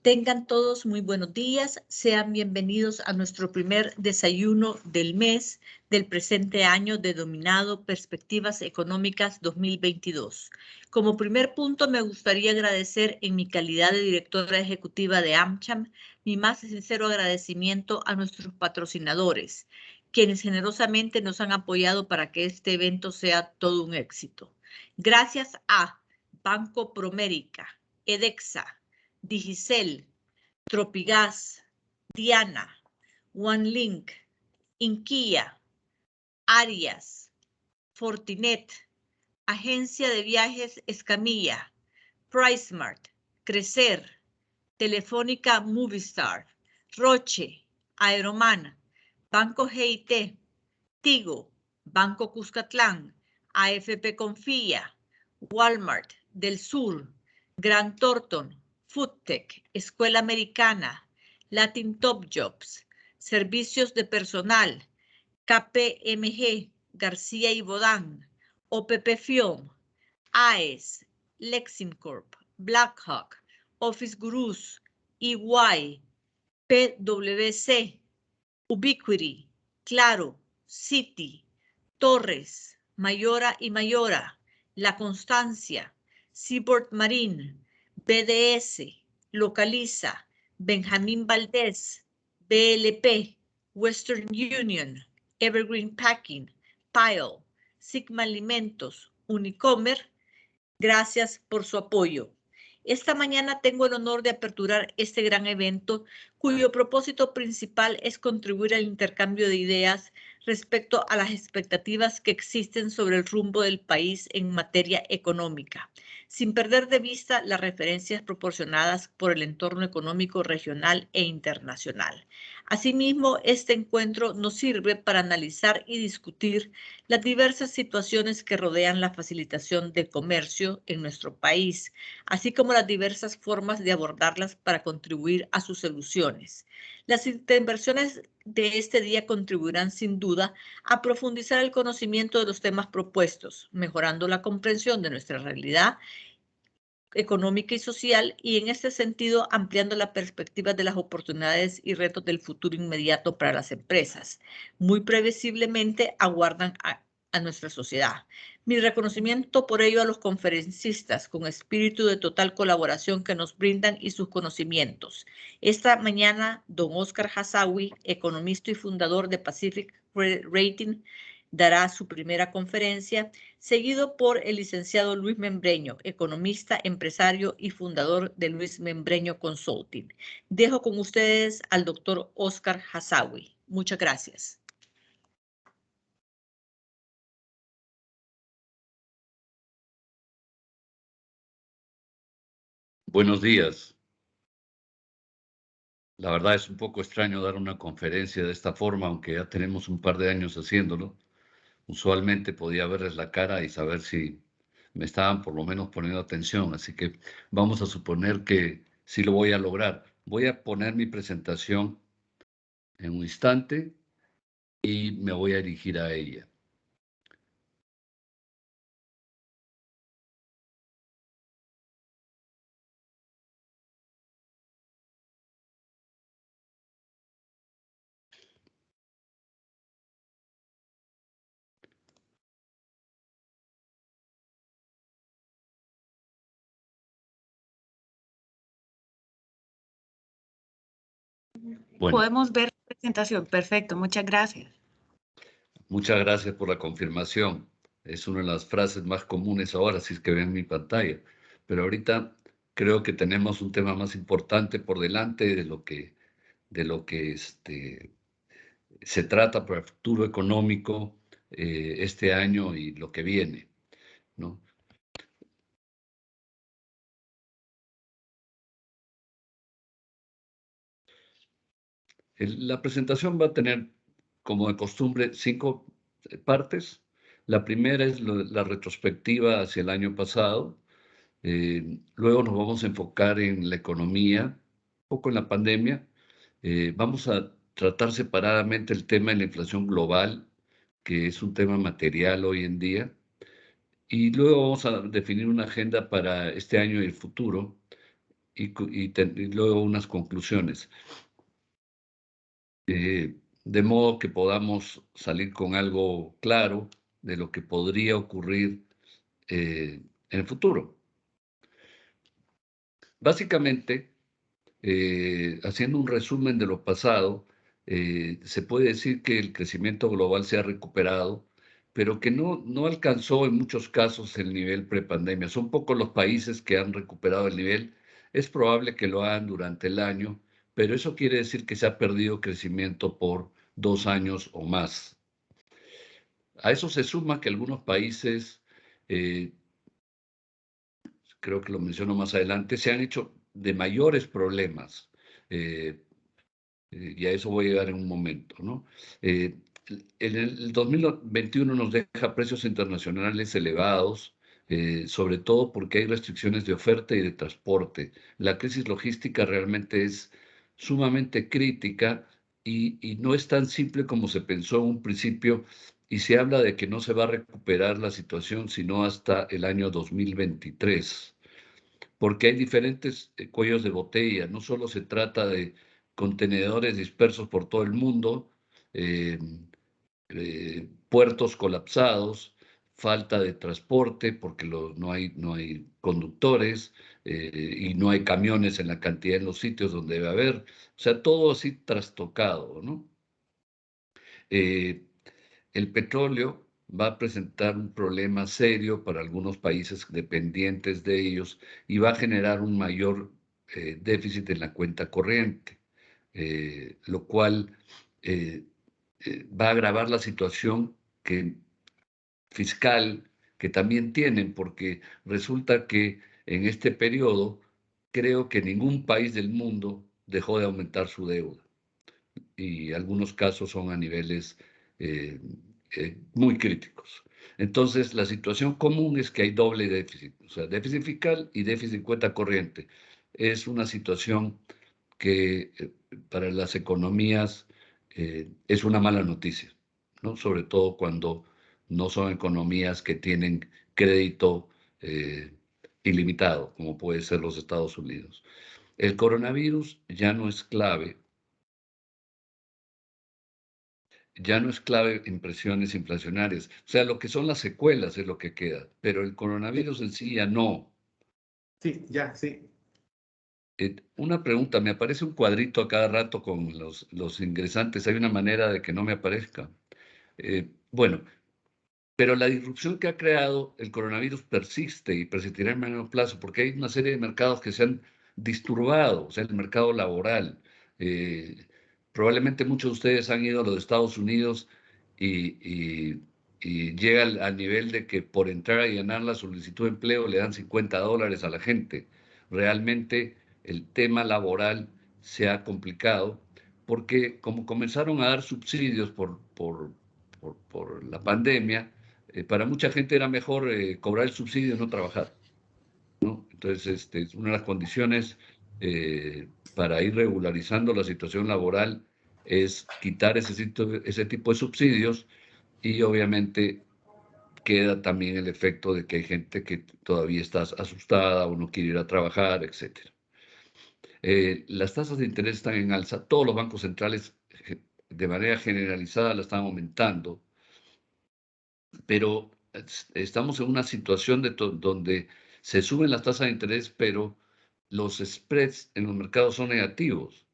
Tengan todos muy buenos días, sean bienvenidos a nuestro primer desayuno del mes del presente año denominado Perspectivas Económicas 2022. Como primer punto me gustaría agradecer en mi calidad de directora ejecutiva de AmCham mi más sincero agradecimiento a nuestros patrocinadores, quienes generosamente nos han apoyado para que este evento sea todo un éxito. Gracias a Banco Promérica, Edexa, Digicel, Tropigas, Diana, OneLink, Inquia, Arias, Fortinet, Agencia de Viajes Escamilla, PriceSmart, Crecer, Telefónica Movistar, Roche, Aeroman, Banco GIT, Tigo, Banco Cuscatlán, AFP Confía, Walmart del Sur, Grant Thornton, Foodtech, Escuela Americana, Latin Top Jobs, Servicios de Personal, KPMG, García y Bodán, OPP Fiom, AES, Lexincorp, Blackhawk, Office Gurus, EY, PwC, Ubiquity, Claro, Citi, Torres, Mayora y Mayora, La Constancia, Seaboard Marine, BDS, Localiza, Benjamín Valdés, BLP, Western Union, Evergreen Packing, Pile, Sigma Alimentos, Unicomer. Gracias por su apoyo. Esta mañana tengo el honor de aperturar este gran evento, cuyo propósito principal es contribuir al intercambio de ideas respecto a las expectativas que existen sobre el rumbo del país en materia económica, sin perder de vista las referencias proporcionadas por el entorno económico regional e internacional. Asimismo, este encuentro nos sirve para analizar y discutir las diversas situaciones que rodean la facilitación del comercio en nuestro país, así como las diversas formas de abordarlas para contribuir a sus soluciones. Las intervenciones de este día contribuirán sin duda a profundizar el conocimiento de los temas propuestos, mejorando la comprensión de nuestra realidad económica y social, y en este sentido ampliando la perspectiva de las oportunidades y retos del futuro inmediato para las empresas. Muy previsiblemente aguardan a nuestra sociedad. Mi reconocimiento por ello a los conferencistas con espíritu de total colaboración que nos brindan y sus conocimientos. Esta mañana, don Oscar Hazawi, economista y fundador de Pacific Rating, dará su primera conferencia, seguido por el licenciado Luis Membreño, economista, empresario y fundador de Luis Membreño Consulting. Dejo con ustedes al doctor Oscar Hazawi. Muchas gracias. Buenos días. La verdad es un poco extraño dar una conferencia de esta forma, aunque ya tenemos un par de años haciéndolo. Usualmente podía verles la cara y saber si me estaban por lo menos poniendo atención, así que vamos a suponer que sí lo voy a lograr. Voy a poner mi presentación en un instante y me voy a dirigir a ella. Bueno, podemos ver la presentación. Perfecto, muchas gracias. Muchas gracias por la confirmación. Es una de las frases más comunes ahora, si es que ven mi pantalla. Pero ahorita creo que tenemos un tema más importante por delante de lo que se trata para el futuro económico este año y lo que viene, ¿no? La presentación va a tener, como de costumbre, 5 partes. La primera es la retrospectiva hacia el año pasado. Luego nos vamos a enfocar en la economía, un poco en la pandemia. Vamos a tratar separadamente el tema de la inflación global, que es un tema material hoy en día. Y luego vamos a definir una agenda para este año y el futuro, y luego unas conclusiones. De modo que podamos salir con algo claro de lo que podría ocurrir en el futuro. Básicamente, haciendo un resumen de lo pasado, se puede decir que el crecimiento global se ha recuperado, pero que no alcanzó en muchos casos el nivel prepandemia. Son pocos los países que han recuperado el nivel. Es probable que lo hagan durante el año, pero eso quiere decir que se ha perdido crecimiento por 2 años o más. A eso se suma que algunos países, creo que lo menciono más adelante, se han hecho de mayores problemas. Y a eso voy a llegar en un momento, ¿no? En el 2021 nos deja precios internacionales elevados, sobre todo porque hay restricciones de oferta y de transporte. La crisis logística realmente es sumamente crítica y no es tan simple como se pensó en un principio, y se habla de que no se va a recuperar la situación sino hasta el año 2023, porque hay diferentes cuellos de botella. No solo se trata de contenedores dispersos por todo el mundo, eh, puertos colapsados, falta de transporte porque no hay conductores, y no hay camiones en la cantidad en los sitios donde debe haber. O sea, todo así trastocado, ¿no? El petróleo va a presentar un problema serio para algunos países dependientes de ellos y va a generar un mayor déficit en la cuenta corriente, lo cual eh, va a agravar la situación fiscal que también tienen, porque resulta que en este periodo creo que ningún país del mundo dejó de aumentar su deuda, y algunos casos son a niveles eh, muy críticos. Entonces, la situación común es que hay doble déficit, o sea, déficit fiscal y déficit en cuenta corriente. Es una situación que para las economías es una mala noticia, ¿no? Sobre todo cuando no son economías que tienen crédito ilimitado, como puede ser los Estados Unidos. El coronavirus ya no es clave en presiones inflacionarias. O sea, lo que son las secuelas es lo que queda, pero el coronavirus en sí ya no. Sí, ya, sí. Una pregunta, me aparece un cuadrito a cada rato con los ingresantes. ¿Hay una manera de que no me aparezca? Bueno, pero la disrupción que ha creado el coronavirus persiste y persistirá en menor plazo, porque hay una serie de mercados que se han disturbado, o sea, el mercado laboral. Probablemente muchos de ustedes han ido a los Estados Unidos y llega al nivel de que por entrar a llenar la solicitud de empleo le dan $50 a la gente. Realmente el tema laboral se ha complicado porque como comenzaron a dar subsidios por la pandemia, para mucha gente era mejor cobrar el subsidio y no trabajar, ¿no? Entonces, es una de las condiciones para ir regularizando la situación laboral es quitar ese tipo de subsidios, y obviamente queda también el efecto de que hay gente que todavía está asustada o no quiere ir a trabajar, etc. Las tasas de interés están en alza, todos los bancos centrales de manera generalizada la están aumentando, pero estamos en una situación donde se suben las tasas de interés, pero los spreads en los mercados son negativos,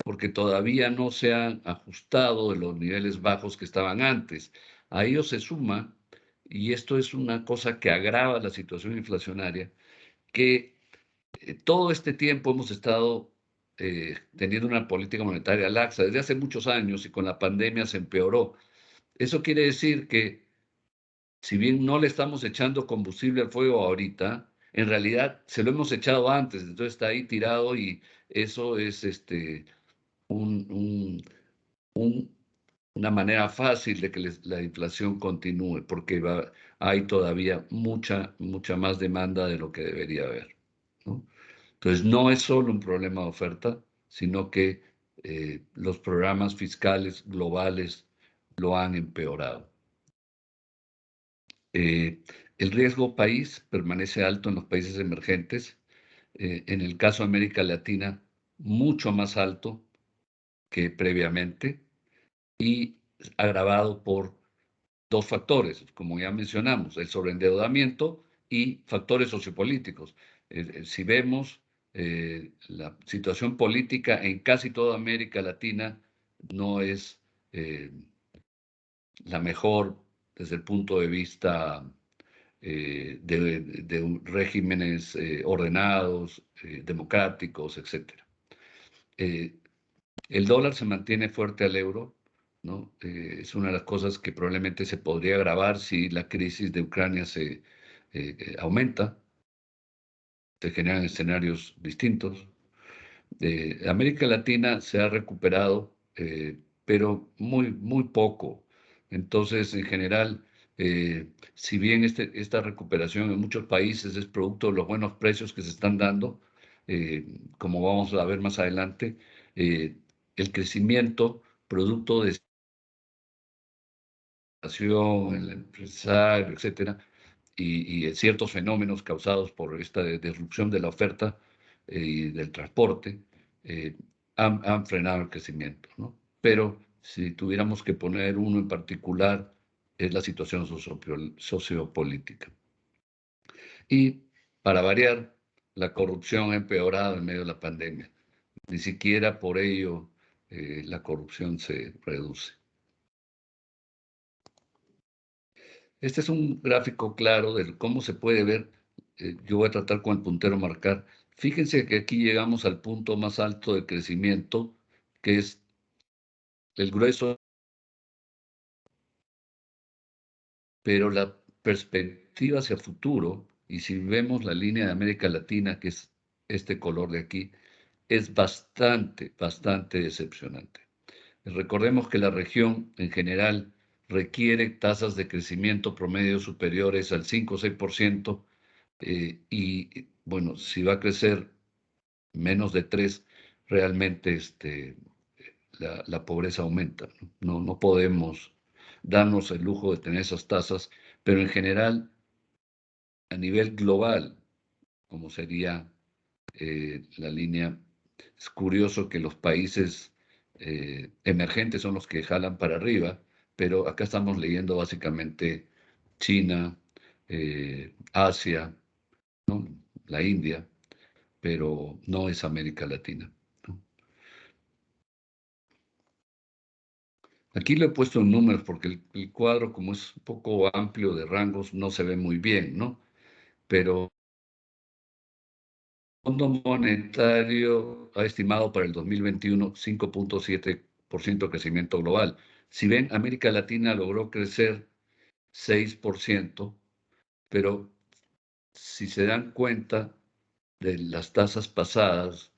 porque todavía no se han ajustado de los niveles bajos que estaban antes. A ello se suma, y esto es una cosa que agrava la situación inflacionaria, que todo este tiempo hemos estado teniendo una política monetaria laxa desde hace muchos años, y con la pandemia se empeoró. Eso quiere decir que si bien no le estamos echando combustible al fuego ahorita, en realidad se lo hemos echado antes, entonces está ahí tirado, y eso es un, un- un- una manera fácil de que la inflación continúe, porque hay todavía mucha más demanda de lo que debería haber, ¿no? Entonces, no es solo un problema de oferta, sino que los programas fiscales globales lo han empeorado. El riesgo país permanece alto en los países emergentes. en el caso de América Latina, mucho más alto que previamente y agravado por dos factores, como ya mencionamos, el sobreendeudamiento y factores sociopolíticos. Si vemos la situación política en casi toda América Latina no es la mejor desde el punto de vista de regímenes ordenados, democráticos, etc. El dólar se mantiene fuerte al euro, ¿no? Es una de las cosas que probablemente se podría agravar si la crisis de Ucrania se aumenta, se generan escenarios distintos. América Latina se ha recuperado, pero muy poco. Entonces, en general, si bien esta recuperación en muchos países es producto de los buenos precios que se están dando, como vamos a ver más adelante, el crecimiento producto de el empresario, etcétera, y ciertos fenómenos causados por esta disrupción de la oferta y del transporte, han frenado el crecimiento, ¿no? Pero si tuviéramos que poner uno en particular, es la situación sociopolítica. Y para variar, la corrupción ha empeorado en medio de la pandemia. Ni siquiera por ello la corrupción se reduce. Este es un gráfico claro de cómo se puede ver. Yo voy a tratar con el puntero marcar. Fíjense que aquí llegamos al punto más alto de crecimiento, que es el grueso, pero la perspectiva hacia futuro, y si vemos la línea de América Latina, que es este color de aquí, es bastante decepcionante. Recordemos que la región en general requiere tasas de crecimiento promedio superiores al 5 o 6%, y bueno, si va a crecer menos de 3, realmente la pobreza aumenta, ¿no? No podemos darnos el lujo de tener esas tasas, pero en general, a nivel global, como sería la línea, es curioso que los países emergentes son los que jalan para arriba, pero acá estamos leyendo básicamente China, Asia, ¿no? La India, pero no es América Latina, ¿no? Aquí le he puesto en números porque el cuadro, como es un poco amplio de rangos, no se ve muy bien, ¿no? Pero el Fondo Monetario ha estimado para el 2021 5.7% de crecimiento global. Si ven, América Latina logró crecer 6%, pero si se dan cuenta de las tasas pasadas,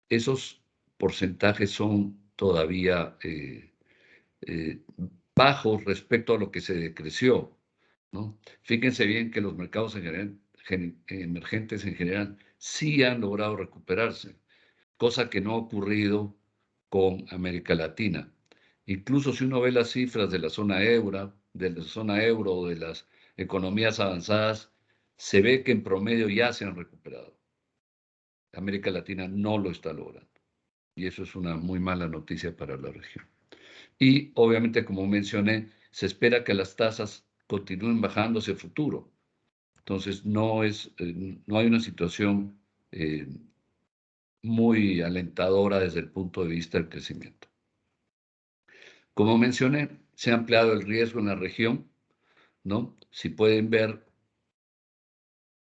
esos porcentajes son todavía bajos respecto a lo que se decreció, ¿no? Fíjense bien que los mercados emergentes en general sí han logrado recuperarse, cosa que no ha ocurrido con América Latina. Incluso si uno ve las cifras de la zona euro, o de las economías avanzadas, se ve que en promedio ya se han recuperado. América Latina no lo está logrando. Y eso es una muy mala noticia para la región. Y obviamente, como mencioné, se espera que las tasas continúen bajando hacia el futuro. Entonces, no hay una situación muy alentadora desde el punto de vista del crecimiento. Como mencioné, se ha ampliado el riesgo en la región, ¿no? Si pueden ver,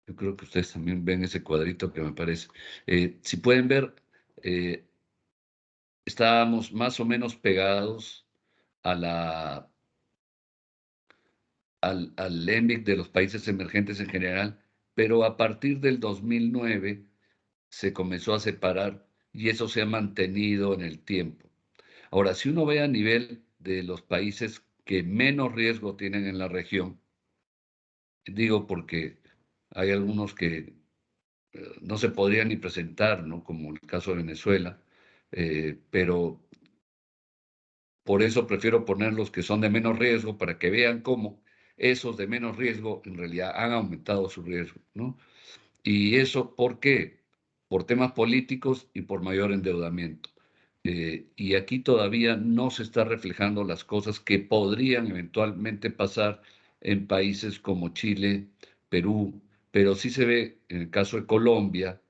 yo creo que ustedes también ven ese cuadrito que me parece. Si pueden ver, estábamos más o menos pegados al ENVIC de los países emergentes en general, pero a partir del 2009 se comenzó a separar y eso se ha mantenido en el tiempo. Ahora, si uno ve a nivel de los países que menos riesgo tienen en la región, digo porque hay algunos que no se podrían ni presentar, ¿no? Como el caso de Venezuela, pero por eso prefiero poner los que son de menos riesgo para que vean cómo esos de menos riesgo en realidad han aumentado su riesgo, ¿no? ¿Y eso por qué? por temas políticos y por mayor endeudamiento. Y aquí todavía no se está reflejando las cosas que podrían eventualmente pasar en países como Chile, Perú, pero sí se ve en el caso de Colombia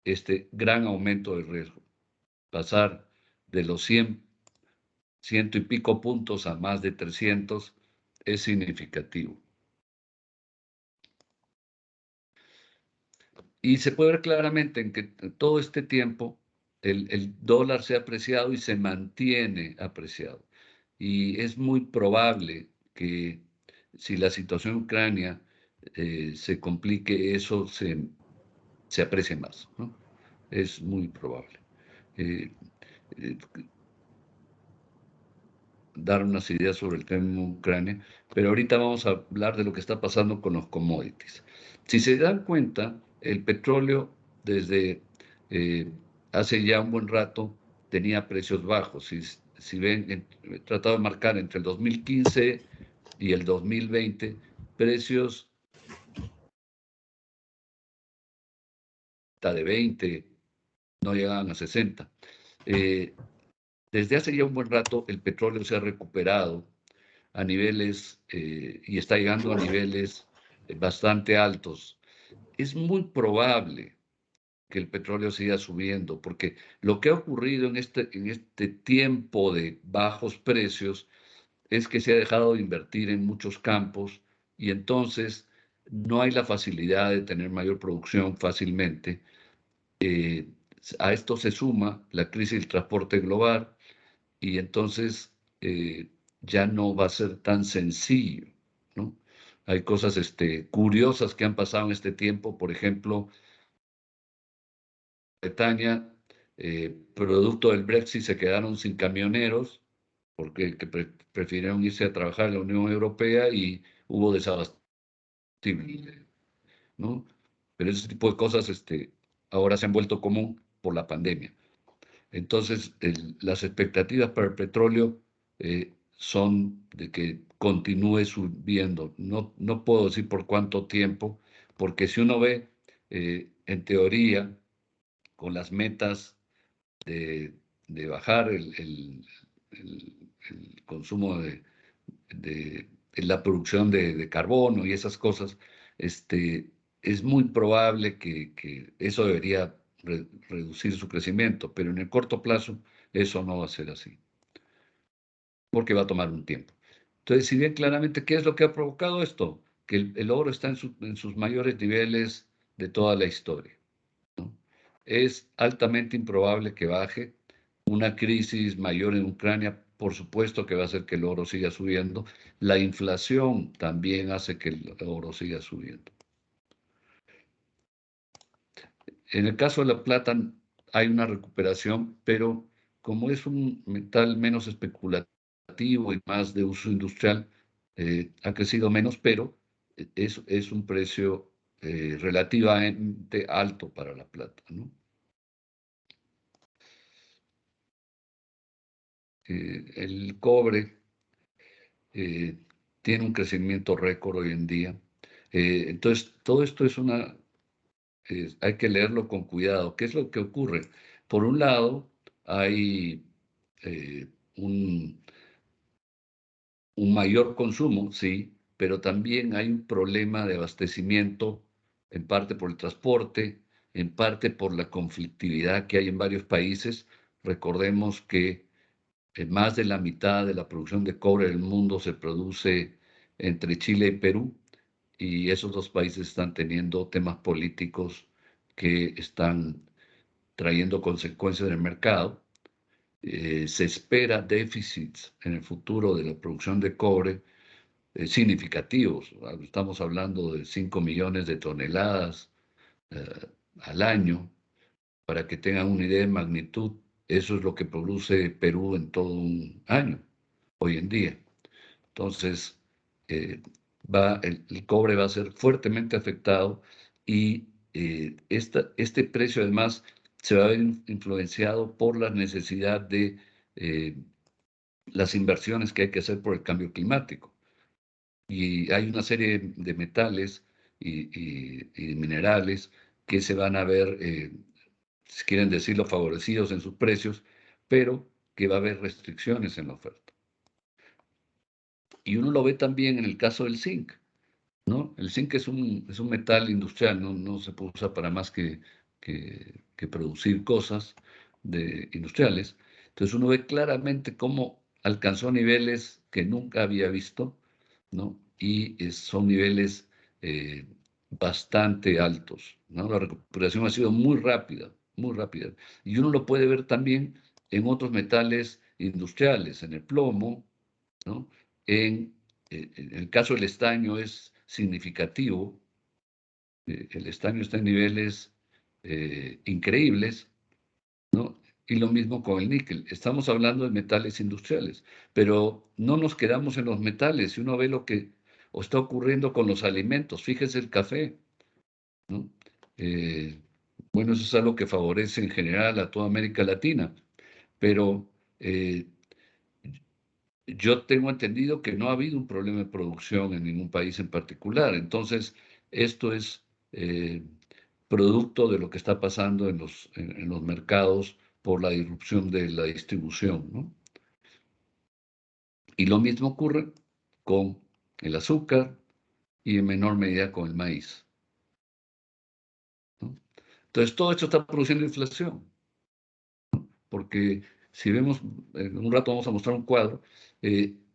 este gran aumento del riesgo. Pasar de los 100 y pico puntos a más de 300 es significativo. Y se puede ver claramente en que todo este tiempo el dólar se ha apreciado y se mantiene apreciado. Y es muy probable que si la situación en Ucrania se complique, eso se aprecie más, ¿no? Es muy probable. Eh, eh, Dar unas ideas sobre el tema de Ucrania, pero ahorita vamos a hablar de lo que está pasando con los commodities. Si se dan cuenta, el petróleo desde hace ya un buen rato tenía precios bajos. Si ven, he tratado de marcar entre el 2015 y el 2020 precios de 20, no llegaban a 60. Desde hace ya un buen rato el petróleo se ha recuperado a niveles y está llegando a niveles bastante altos. Es muy probable que el petróleo siga subiendo, porque lo que ha ocurrido en este tiempo de bajos precios es que se ha dejado de invertir en muchos campos y entonces no hay la facilidad de tener mayor producción fácilmente. A esto se suma la crisis del transporte global y entonces ya no va a ser tan sencillo, ¿no? Hay cosas curiosas que han pasado en este tiempo, por ejemplo, Bretaña, producto del Brexit, se quedaron sin camioneros porque prefirieron irse a trabajar en la Unión Europea y hubo desabastecimiento, ¿no? Pero ese tipo de cosas ahora se han vuelto común por la pandemia. Entonces, las expectativas para el petróleo son de que continúe subiendo. No puedo decir por cuánto tiempo, porque si uno ve, en teoría, con las metas de bajar el consumo de la producción de carbono y esas cosas, es muy probable que eso debería reducir su crecimiento, pero en el corto plazo eso no va a ser así, porque va a tomar un tiempo. Entonces, si bien claramente, ¿qué es lo que ha provocado esto? Que el oro está en sus mayores niveles de toda la historia, ¿no? Es altamente improbable que baje. Una crisis mayor en Ucrania, por supuesto que va a hacer que el oro siga subiendo. La inflación también hace que el oro siga subiendo. En el caso de la plata hay una recuperación, pero como es un metal menos especulativo y más de uso industrial, ha crecido menos, pero es un precio relativamente alto para la plata, ¿no? El cobre tiene un crecimiento récord hoy en día. Entonces, todo esto hay que leerlo con cuidado. ¿Qué es lo que ocurre? Por un lado, hay eh, un, un mayor consumo, sí, pero también hay un problema de abastecimiento, en parte por el transporte, en parte por la conflictividad que hay en varios países. Recordemos que más de la mitad de la producción de cobre del mundo se produce entre Chile y Perú, y esos dos países están teniendo temas políticos que están trayendo consecuencias en el mercado. Se espera déficits en el futuro de la producción de cobre significativos. Estamos hablando de 5 millones de toneladas al año. Para que tengan una idea de magnitud, eso es lo que produce Perú en todo un año, hoy en día. Entonces, el cobre va a ser fuertemente afectado y este precio además se va a ver influenciado por la necesidad de las inversiones que hay que hacer por el cambio climático. Y hay una serie de metales y minerales que se van a ver si quieren decirlo, favorecidos en sus precios, pero que va a haber restricciones en la oferta. Y uno lo ve también en el caso del zinc, ¿no? El zinc es un metal industrial, no se usa para más que producir cosas industriales. Entonces uno ve claramente cómo alcanzó niveles que nunca había visto, ¿no? Y son niveles bastante altos, ¿no? La recuperación ha sido muy rápida, muy rápida. Y uno lo puede ver también en otros metales industriales, en el plomo, ¿no? En el caso del estaño es significativo. El estaño está en niveles increíbles, ¿no? Y lo mismo con el níquel. Estamos hablando de metales industriales, pero no nos quedamos en los metales. Si uno ve lo que está ocurriendo con los alimentos, fíjese el café, ¿no? Bueno, eso es algo que favorece en general a toda América Latina, pero yo tengo entendido que no ha habido un problema de producción en ningún país en particular. Entonces, esto es producto de lo que está pasando en los mercados por la disrupción de la distribución, ¿no? Y lo mismo ocurre con el azúcar y en menor medida con el maíz, ¿no? Entonces, todo esto está produciendo inflación, porque si vemos, en un rato vamos a mostrar un cuadro,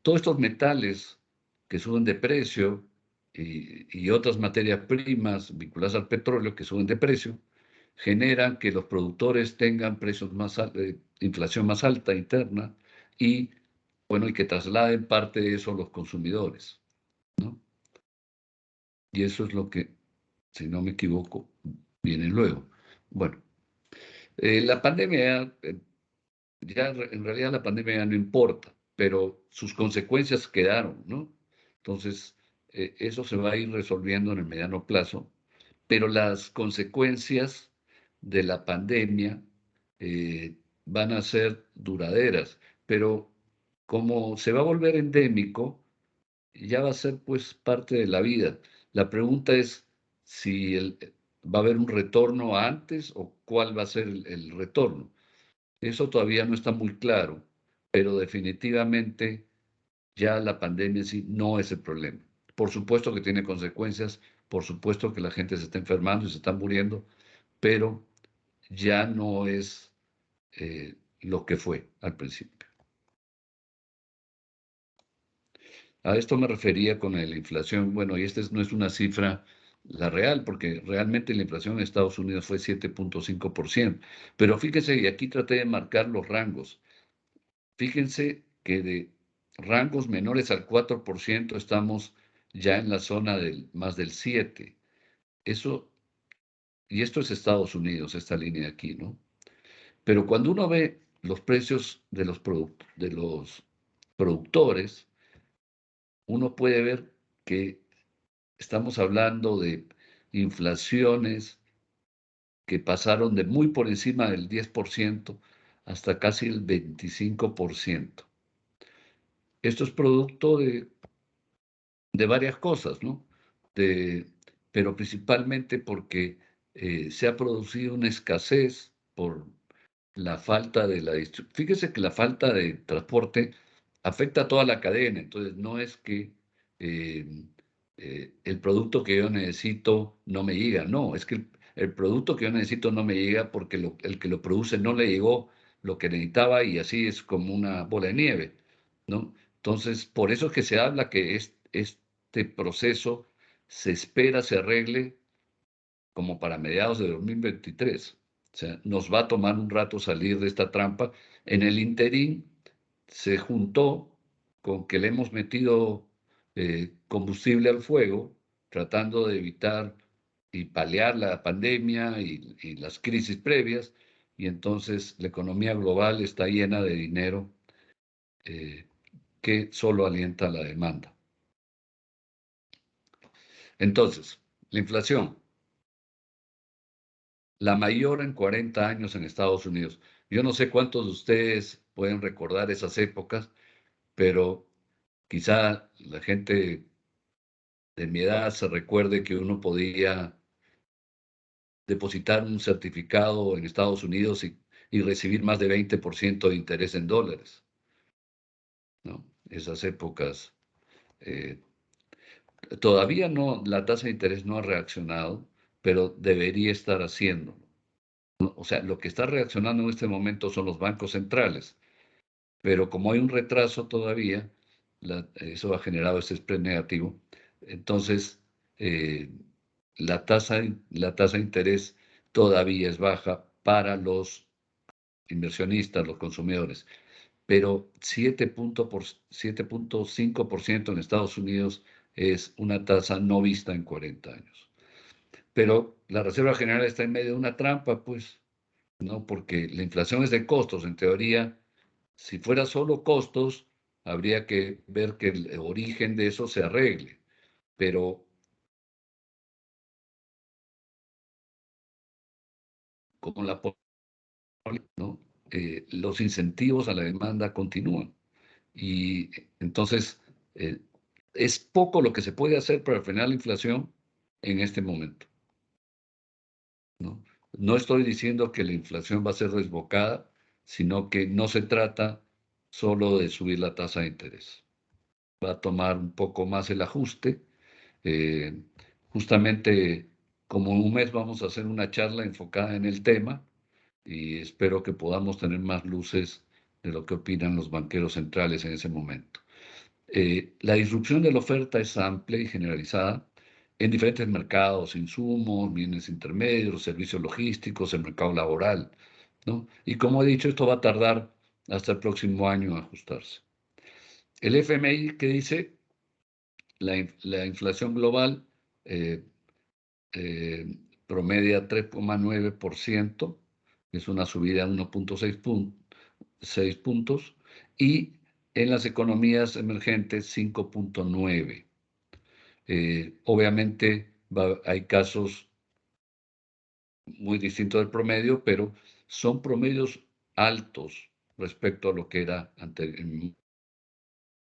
todos estos metales que suben de precio y otras materias primas vinculadas al petróleo que suben de precio, generan que los productores tengan precios inflación más alta interna y, bueno, y que trasladen parte de eso a los consumidores, ¿no? Y eso es lo que, si no me equivoco, viene luego. Bueno, la pandemia, ya en realidad la pandemia ya no importa, pero sus consecuencias quedaron, ¿no? Entonces, eso se va a ir resolviendo en el mediano plazo, pero las consecuencias de la pandemia van a ser duraderas, pero como se va a volver endémico, ya va a ser pues parte de la vida. La pregunta es si va a haber un retorno antes o cuál va a ser el retorno. Eso todavía no está muy claro, pero definitivamente ya la pandemia en sí no es el problema. Por supuesto que tiene consecuencias, por supuesto que la gente se está enfermando y se está muriendo, pero ya no es lo que fue al principio. A esto me refería con la inflación. Bueno, y esta no es una cifra la real, porque realmente la inflación en Estados Unidos fue 7.5%. Pero fíjense, y aquí traté de marcar los rangos. Fíjense que de rangos menores al 4% estamos ya en la zona más del 7%. Y esto es Estados Unidos, esta línea aquí, ¿no? Pero cuando uno ve los precios de los productores, uno puede ver que estamos hablando de inflaciones que pasaron de muy por encima del 10% hasta casi el 25%. Esto es producto de varias cosas, ¿no? Pero principalmente porque se ha producido una escasez por la falta de la distribución. Fíjese que la falta de transporte afecta a toda la cadena, entonces no es que eh, el producto que yo necesito no me llega, no, es que el producto que yo necesito no me llega porque el que lo produce no le llegó lo que necesitaba y así es como una bola de nieve, ¿no? Entonces, por eso es que se habla que este proceso se espera se arregle como para mediados de 2023. O sea, nos va a tomar un rato salir de esta trampa. En el interín se juntó con que le hemos metido combustible al fuego, tratando de evitar y paliar la pandemia y las crisis previas, y entonces la economía global está llena de dinero que solo alienta la demanda. Entonces, la inflación, la mayor en 40 años en Estados Unidos. Yo no sé cuántos de ustedes pueden recordar esas épocas, pero quizá la gente de mi edad se recuerde que uno podía depositar un certificado en Estados Unidos y recibir más de 20% de interés en dólares, ¿no? Esas épocas. Todavía no, la tasa de interés no ha reaccionado, pero debería estar haciendo. O sea, lo que está reaccionando en este momento son los bancos centrales, pero como hay un retraso todavía, eso ha generado ese spread negativo. Entonces, la tasa de interés todavía es baja para los inversionistas, los consumidores, pero 7.5% en Estados Unidos es una tasa no vista en 40 años. Pero la Reserva General está en medio de una trampa, pues, ¿no? Porque la inflación es de costos. En teoría, si fuera solo costos, habría que ver que el origen de eso se arregle. Pero con la ¿no? Los incentivos a la demanda continúan. Y entonces, es poco lo que se puede hacer para frenar la inflación en este momento, ¿no? No estoy diciendo que la inflación va a ser desbocada, sino que no se trata solo de subir la tasa de interés. Va a tomar un poco más el ajuste. Justamente como en un mes vamos a hacer una charla enfocada en el tema y espero que podamos tener más luces de lo que opinan los banqueros centrales en ese momento. La disrupción de la oferta es amplia y generalizada en diferentes mercados, insumos, bienes intermedios, servicios logísticos, el mercado laboral, ¿no? Y como he dicho, esto va a tardar hasta el próximo año en ajustarse. El FMI, que dice, la inflación global promedia 3,9%, es una subida de 1,6 puntos, y en las economías emergentes 5,9. Obviamente hay casos muy distintos del promedio, pero son promedios altos respecto a lo que era anteriormente,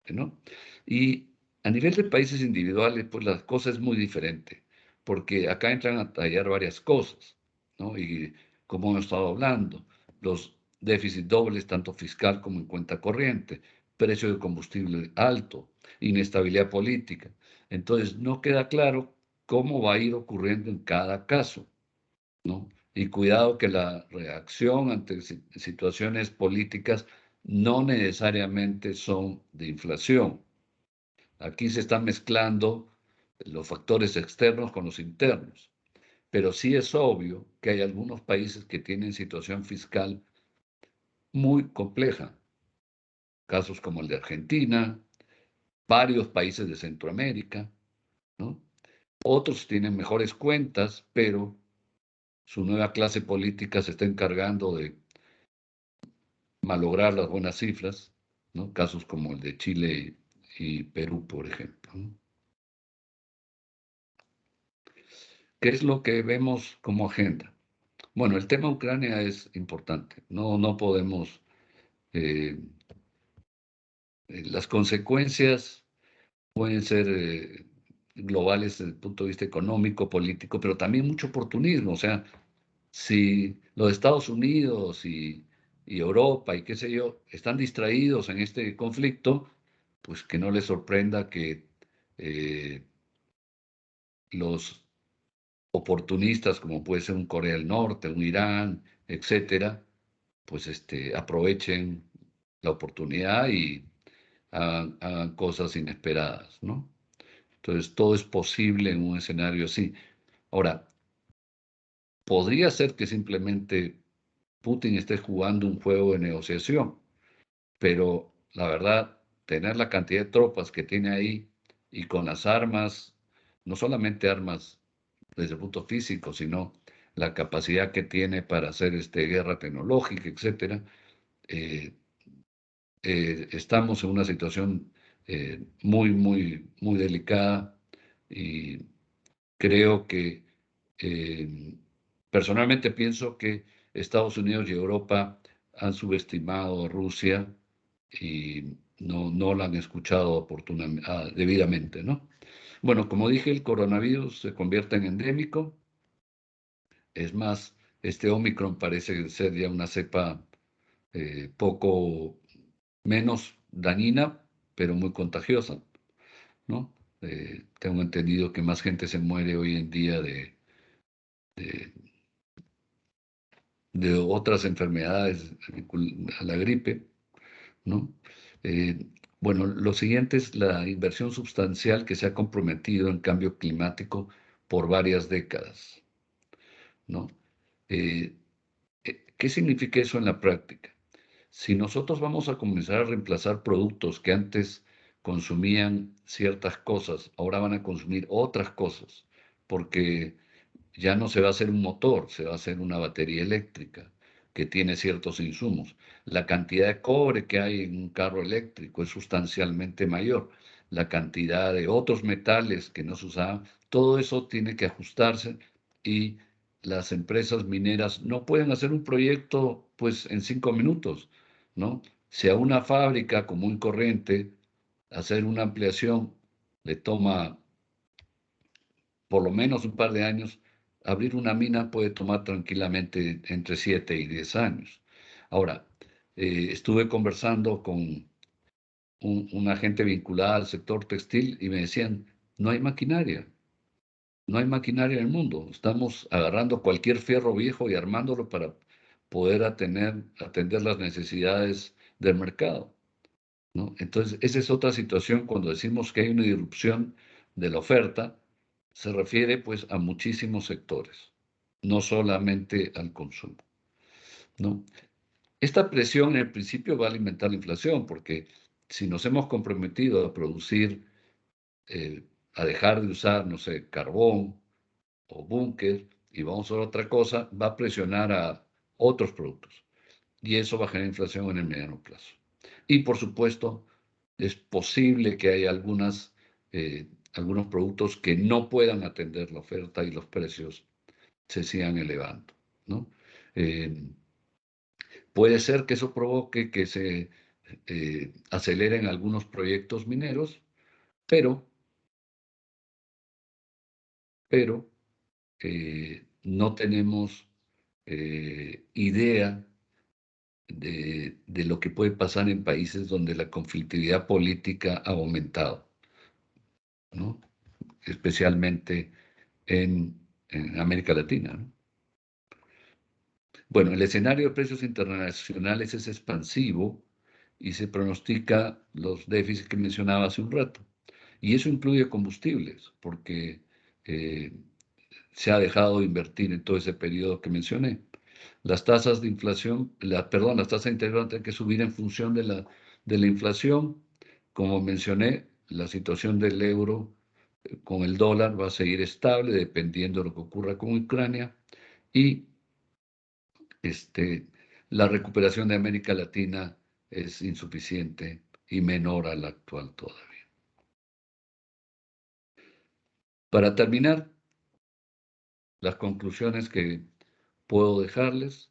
¿no? Y a nivel de países individuales, pues la cosa es muy diferente, porque acá entran a tallar varias cosas, ¿no? Y como hemos estado hablando, los déficits dobles, tanto fiscal como en cuenta corriente, precio de combustible alto, inestabilidad política. Entonces, no queda claro cómo va a ir ocurriendo en cada caso, ¿no? Y cuidado que la reacción ante situaciones políticas no necesariamente son de inflación. Aquí se están mezclando los factores externos con los internos, pero sí es obvio que hay algunos países que tienen situación fiscal muy compleja, casos como el de Argentina, varios países de Centroamérica, ¿no? Otros tienen mejores cuentas, pero su nueva clase política se está encargando de malograr las buenas cifras, ¿no? Casos como el de Chile y Perú, por ejemplo, ¿no? ¿Qué es lo que vemos como agenda? Bueno, el tema Ucrania es importante. No podemos... las consecuencias pueden ser globales desde el punto de vista económico, político, pero también mucho oportunismo. O sea, si los Estados Unidos y Europa y qué sé yo están distraídos en este conflicto, pues que no les sorprenda que los oportunistas, como puede ser un Corea del Norte, un Irán, etcétera, pues aprovechen la oportunidad y hagan cosas inesperadas, ¿no? Entonces, todo es posible en un escenario así. Ahora, podría ser que simplemente Putin esté jugando un juego de negociación, pero la verdad, tener la cantidad de tropas que tiene ahí y con las armas, no solamente armas desde el punto físico, sino la capacidad que tiene para hacer guerra tecnológica, etcétera, estamos en una situación muy delicada y creo que personalmente pienso que Estados Unidos y Europa han subestimado a Rusia y no la han escuchado debidamente, ¿no? Bueno, como dije, el coronavirus se convierte en endémico. Es más, este Omicron parece ser ya una cepa poco menos dañina, pero muy contagiosa, ¿no? Tengo entendido que más gente se muere hoy en día de otras enfermedades a la gripe, ¿no? Eh, bueno, lo siguiente es la inversión sustancial que se ha comprometido en cambio climático por varias décadas, ¿no? Eh, ¿Qué significa eso en la práctica? Si nosotros vamos a comenzar a reemplazar productos que antes consumían ciertas cosas, ahora van a consumir otras cosas, porque ya no se va a hacer un motor, se va a hacer una batería eléctrica que tiene ciertos insumos. La cantidad de cobre que hay en un carro eléctrico es sustancialmente mayor. La cantidad de otros metales que no se usaban, todo eso tiene que ajustarse y las empresas mineras no pueden hacer un proyecto pues en 5 minutos, ¿no? Si a una fábrica común y corriente hacer una ampliación le toma por lo menos un par de años, abrir una mina puede tomar tranquilamente entre 7 y 10 años. Ahora, estuve conversando con una gente vinculada al sector textil y me decían, no hay maquinaria, no hay maquinaria en el mundo. Estamos agarrando cualquier fierro viejo y armándolo para poder atender las necesidades del mercado, ¿no? Entonces, esa es otra situación cuando decimos que hay una irrupción de la oferta, se refiere pues a muchísimos sectores, no solamente al consumo, ¿no? Esta presión en el principio va a alimentar la inflación, porque si nos hemos comprometido a producir, a dejar de usar, no sé, carbón o búnker, y vamos a usar otra cosa, va a presionar a otros productos. Y eso va a generar inflación en el mediano plazo. Y por supuesto, es posible que haya algunos productos que no puedan atender la oferta y los precios se sigan elevando, ¿no? Puede ser que eso provoque que se aceleren algunos proyectos mineros, pero no tenemos idea de lo que puede pasar en países donde la conflictividad política ha aumentado, ¿no? Especialmente en América Latina, ¿no? Bueno, el escenario de precios internacionales es expansivo y se pronostica los déficits que mencionaba hace un rato. Y eso incluye combustibles, porque eh, se ha dejado de invertir en todo ese periodo que mencioné. Las tasas de inflación, las tasas de interés van a tener que subir en función de la inflación. Como mencioné, la situación del euro con el dólar va a seguir estable dependiendo de lo que ocurra con Ucrania y la recuperación de América Latina es insuficiente y menor a la actual todavía. Para terminar, las conclusiones que puedo dejarles.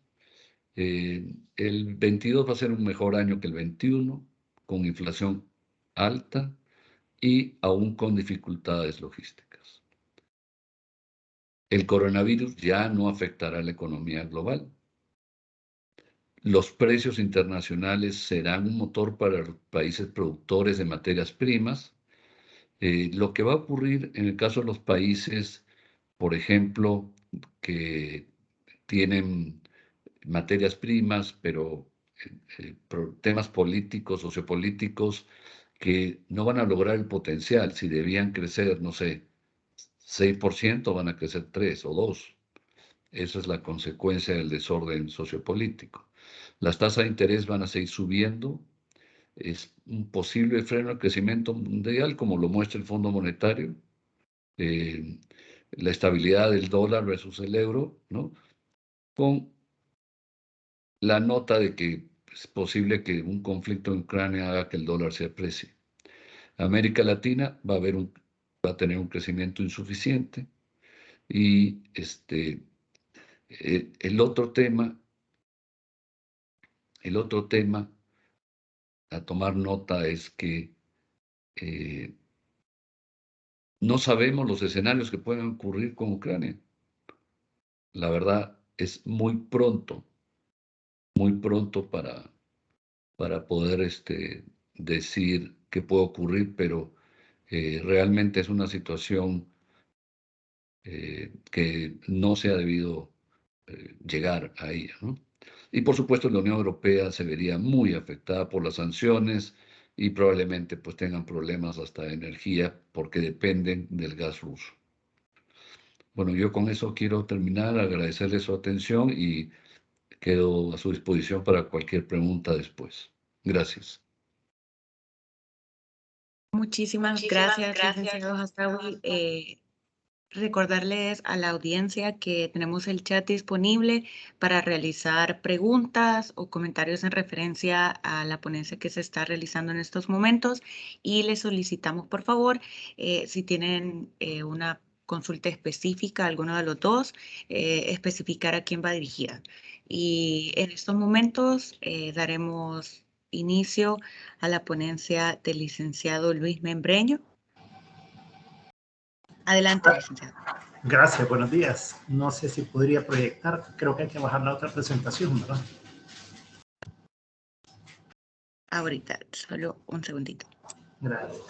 El 22 va a ser un mejor año que el 21, con inflación alta y aún con dificultades logísticas. El coronavirus ya no afectará a la economía global. Los precios internacionales serán un motor para los países productores de materias primas. Lo que va a ocurrir en el caso de los países, por ejemplo, que tienen materias primas, pero temas políticos, sociopolíticos, que no van a lograr el potencial. Si debían crecer, no sé, 6%, van a crecer 3 o 2. Esa es la consecuencia del desorden sociopolítico. Las tasas de interés van a seguir subiendo. Es un posible freno al crecimiento mundial, como lo muestra el Fondo Monetario. La estabilidad del dólar versus el euro, ¿no? Con la nota de que es posible que un conflicto en Ucrania haga que el dólar se aprecie. América Latina va a tener un crecimiento insuficiente y el otro tema a tomar nota es que no sabemos los escenarios que pueden ocurrir con Ucrania. la verdad es muy pronto para poder decir qué puede ocurrir, pero realmente es una situación que no se ha debido llegar a ella, ¿no? Y por supuesto la Unión Europea se vería muy afectada por las sanciones y probablemente pues tengan problemas hasta de energía porque dependen del gas ruso. Bueno, yo con eso quiero terminar, agradecerles su atención y quedo a su disposición para cualquier pregunta después. Gracias. Muchísimas gracias, licenciado Hasawi. Recordarles a la audiencia que tenemos el chat disponible para realizar preguntas o comentarios en referencia a la ponencia que se está realizando en estos momentos y les solicitamos, por favor, si tienen una consulta específica, alguno de los dos, especificar a quién va dirigida. Y en estos momentos daremos inicio a la ponencia del licenciado Luis Membreño. Adelante, licenciado. Gracias, buenos días. No sé si podría proyectar, creo que hay que bajar la otra presentación, ¿verdad? Ahorita, solo un segundito. Gracias.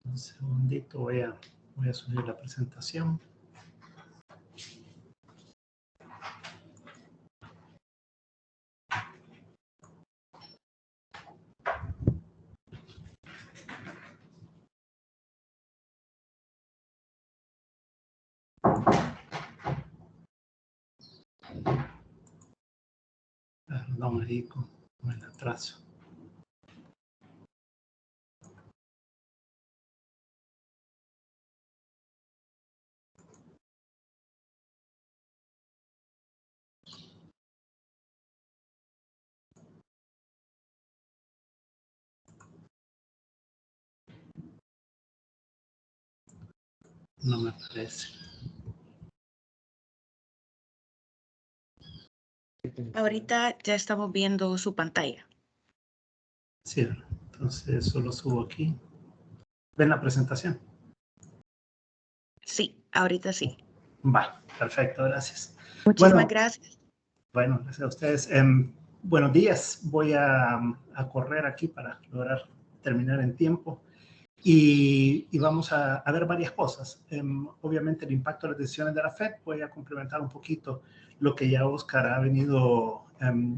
Un segundito, voy a subir la presentación. Perdón, ahí con el atraso. No me parece. Ahorita ya estamos viendo su pantalla. Sí, entonces solo subo aquí. ¿Ven la presentación? Sí, ahorita sí. Va, perfecto, gracias. Muchísimas gracias. Bueno, gracias a ustedes. Buenos días. Voy a correr aquí para lograr terminar en tiempo. Y vamos a ver varias cosas. Obviamente el impacto de las decisiones de la FED. Voy a complementar un poquito lo que ya Oscar ha venido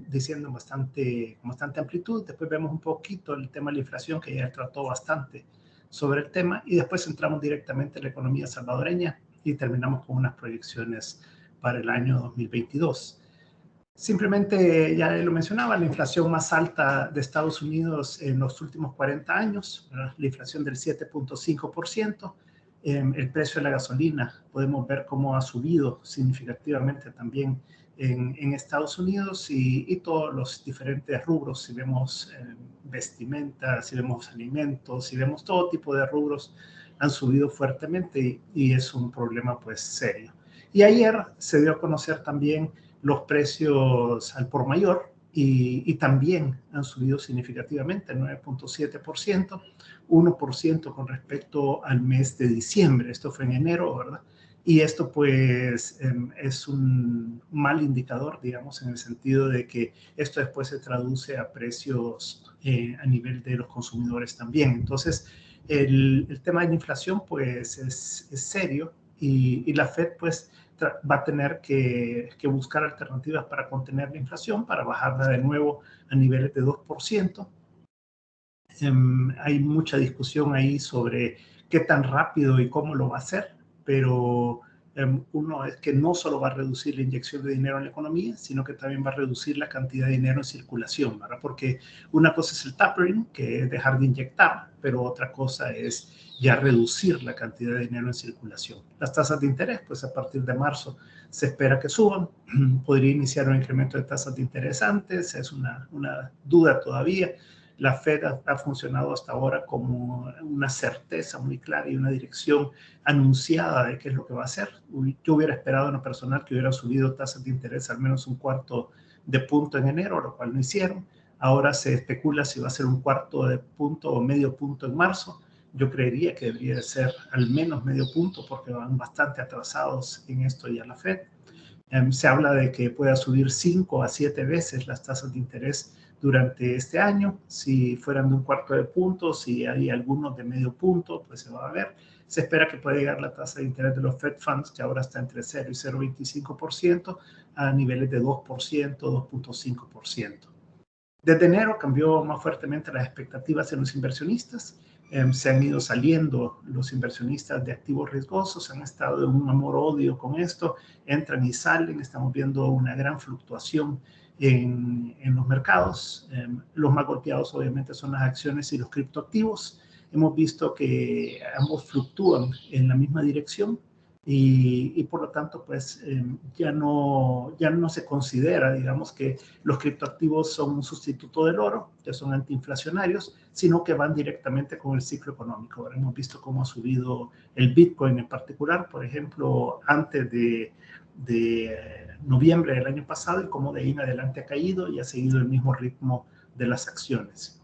diciendo con bastante amplitud. Después vemos un poquito el tema de la inflación, que ya trató bastante sobre el tema. Y después entramos directamente en la economía salvadoreña y terminamos con unas proyecciones para el año 2022. Simplemente, ya lo mencionaba, la inflación más alta de Estados Unidos en los últimos 40 años, ¿verdad? La inflación del 7.5%. El precio de la gasolina, podemos ver cómo ha subido significativamente también en Estados Unidos y todos los diferentes rubros. Si vemos vestimenta, si vemos alimentos, si vemos todo tipo de rubros, han subido fuertemente y es un problema pues serio. Y ayer se dio a conocer también los precios al por mayor y también han subido significativamente, 9.7%, 1% con respecto al mes de diciembre. Esto fue en enero, ¿verdad? Y esto pues es un mal indicador, digamos, en el sentido de que esto después se traduce a precios a nivel de los consumidores también. Entonces, el tema de la inflación pues es serio y la FED pues va a tener que buscar alternativas para contener la inflación, para bajarla de nuevo a niveles de 2%. Hay mucha discusión ahí sobre qué tan rápido y cómo lo va a hacer, pero uno es que no solo va a reducir la inyección de dinero en la economía, sino que también va a reducir la cantidad de dinero en circulación, ¿verdad? Porque una cosa es el tapering, que es dejar de inyectar, pero otra cosa es ya reducir la cantidad de dinero en circulación. Las tasas de interés, pues a partir de marzo se espera que suban. Podría iniciar un incremento de tasas de interés antes, es una duda todavía. la Fed ha funcionado hasta ahora como una certeza muy clara y una dirección anunciada de qué es lo que va a hacer. Yo hubiera esperado en lo personal que hubiera subido tasas de interés al menos 1/4 de punto en enero, lo cual no hicieron. Ahora se especula si va a ser 1/4 de punto o medio punto en marzo. Yo creería que debería ser al menos medio punto porque van bastante atrasados en esto ya la Fed. Se habla de que pueda subir 5 a 7 veces las tasas de interés durante este año. Si fueran de 1/4 de punto, si hay algunos de medio punto, pues se va a ver. Se espera que pueda llegar la tasa de interés de los Fed Funds, que ahora está entre 0 y 0,25%, a niveles de 2%, 2,5%. Desde enero cambió más fuertemente las expectativas en los inversionistas. Se han ido saliendo los inversionistas de activos riesgosos, han estado en un amor-odio con esto, entran y salen, estamos viendo una gran fluctuación en los mercados. Los más golpeados obviamente son las acciones y los criptoactivos. Hemos visto que ambos fluctúan en la misma dirección. Y por lo tanto, pues ya no se considera, digamos, que los criptoactivos son un sustituto del oro, que son antiinflacionarios, sino que van directamente con el ciclo económico. Ahora hemos visto cómo ha subido el Bitcoin en particular, por ejemplo, antes de noviembre del año pasado, y cómo de ahí en adelante ha caído y ha seguido el mismo ritmo de las acciones.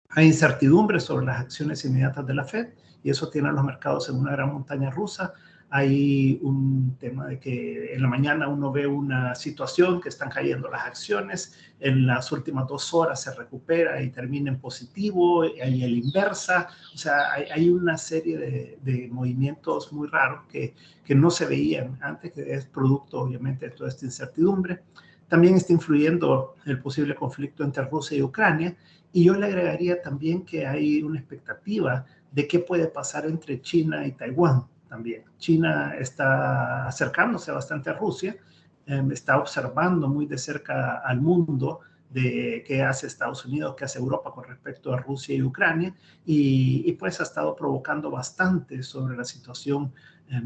Hay incertidumbre sobre las acciones inmediatas de la Fed y eso tiene a los mercados en una gran montaña rusa. Hay un tema de que en la mañana uno ve una situación que están cayendo las acciones, en las últimas 2 horas se recupera y termina en positivo, hay el inversa, o sea, hay una serie de movimientos muy raros que no se veían antes, que es producto obviamente de toda esta incertidumbre. También está influyendo el posible conflicto entre Rusia y Ucrania, y yo le agregaría también que hay una expectativa de qué puede pasar entre China y Taiwán también. China está acercándose bastante a Rusia, está observando muy de cerca al mundo de qué hace Estados Unidos, qué hace Europa con respecto a Rusia y Ucrania, y pues ha estado provocando bastante sobre la situación,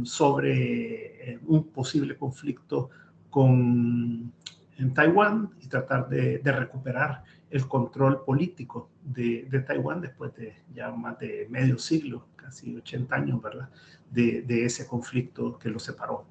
sobre un posible conflicto en Taiwán y tratar de recuperar el control político de Taiwán después de ya más de medio siglo, casi 80 años, ¿verdad?, de ese conflicto que lo separó.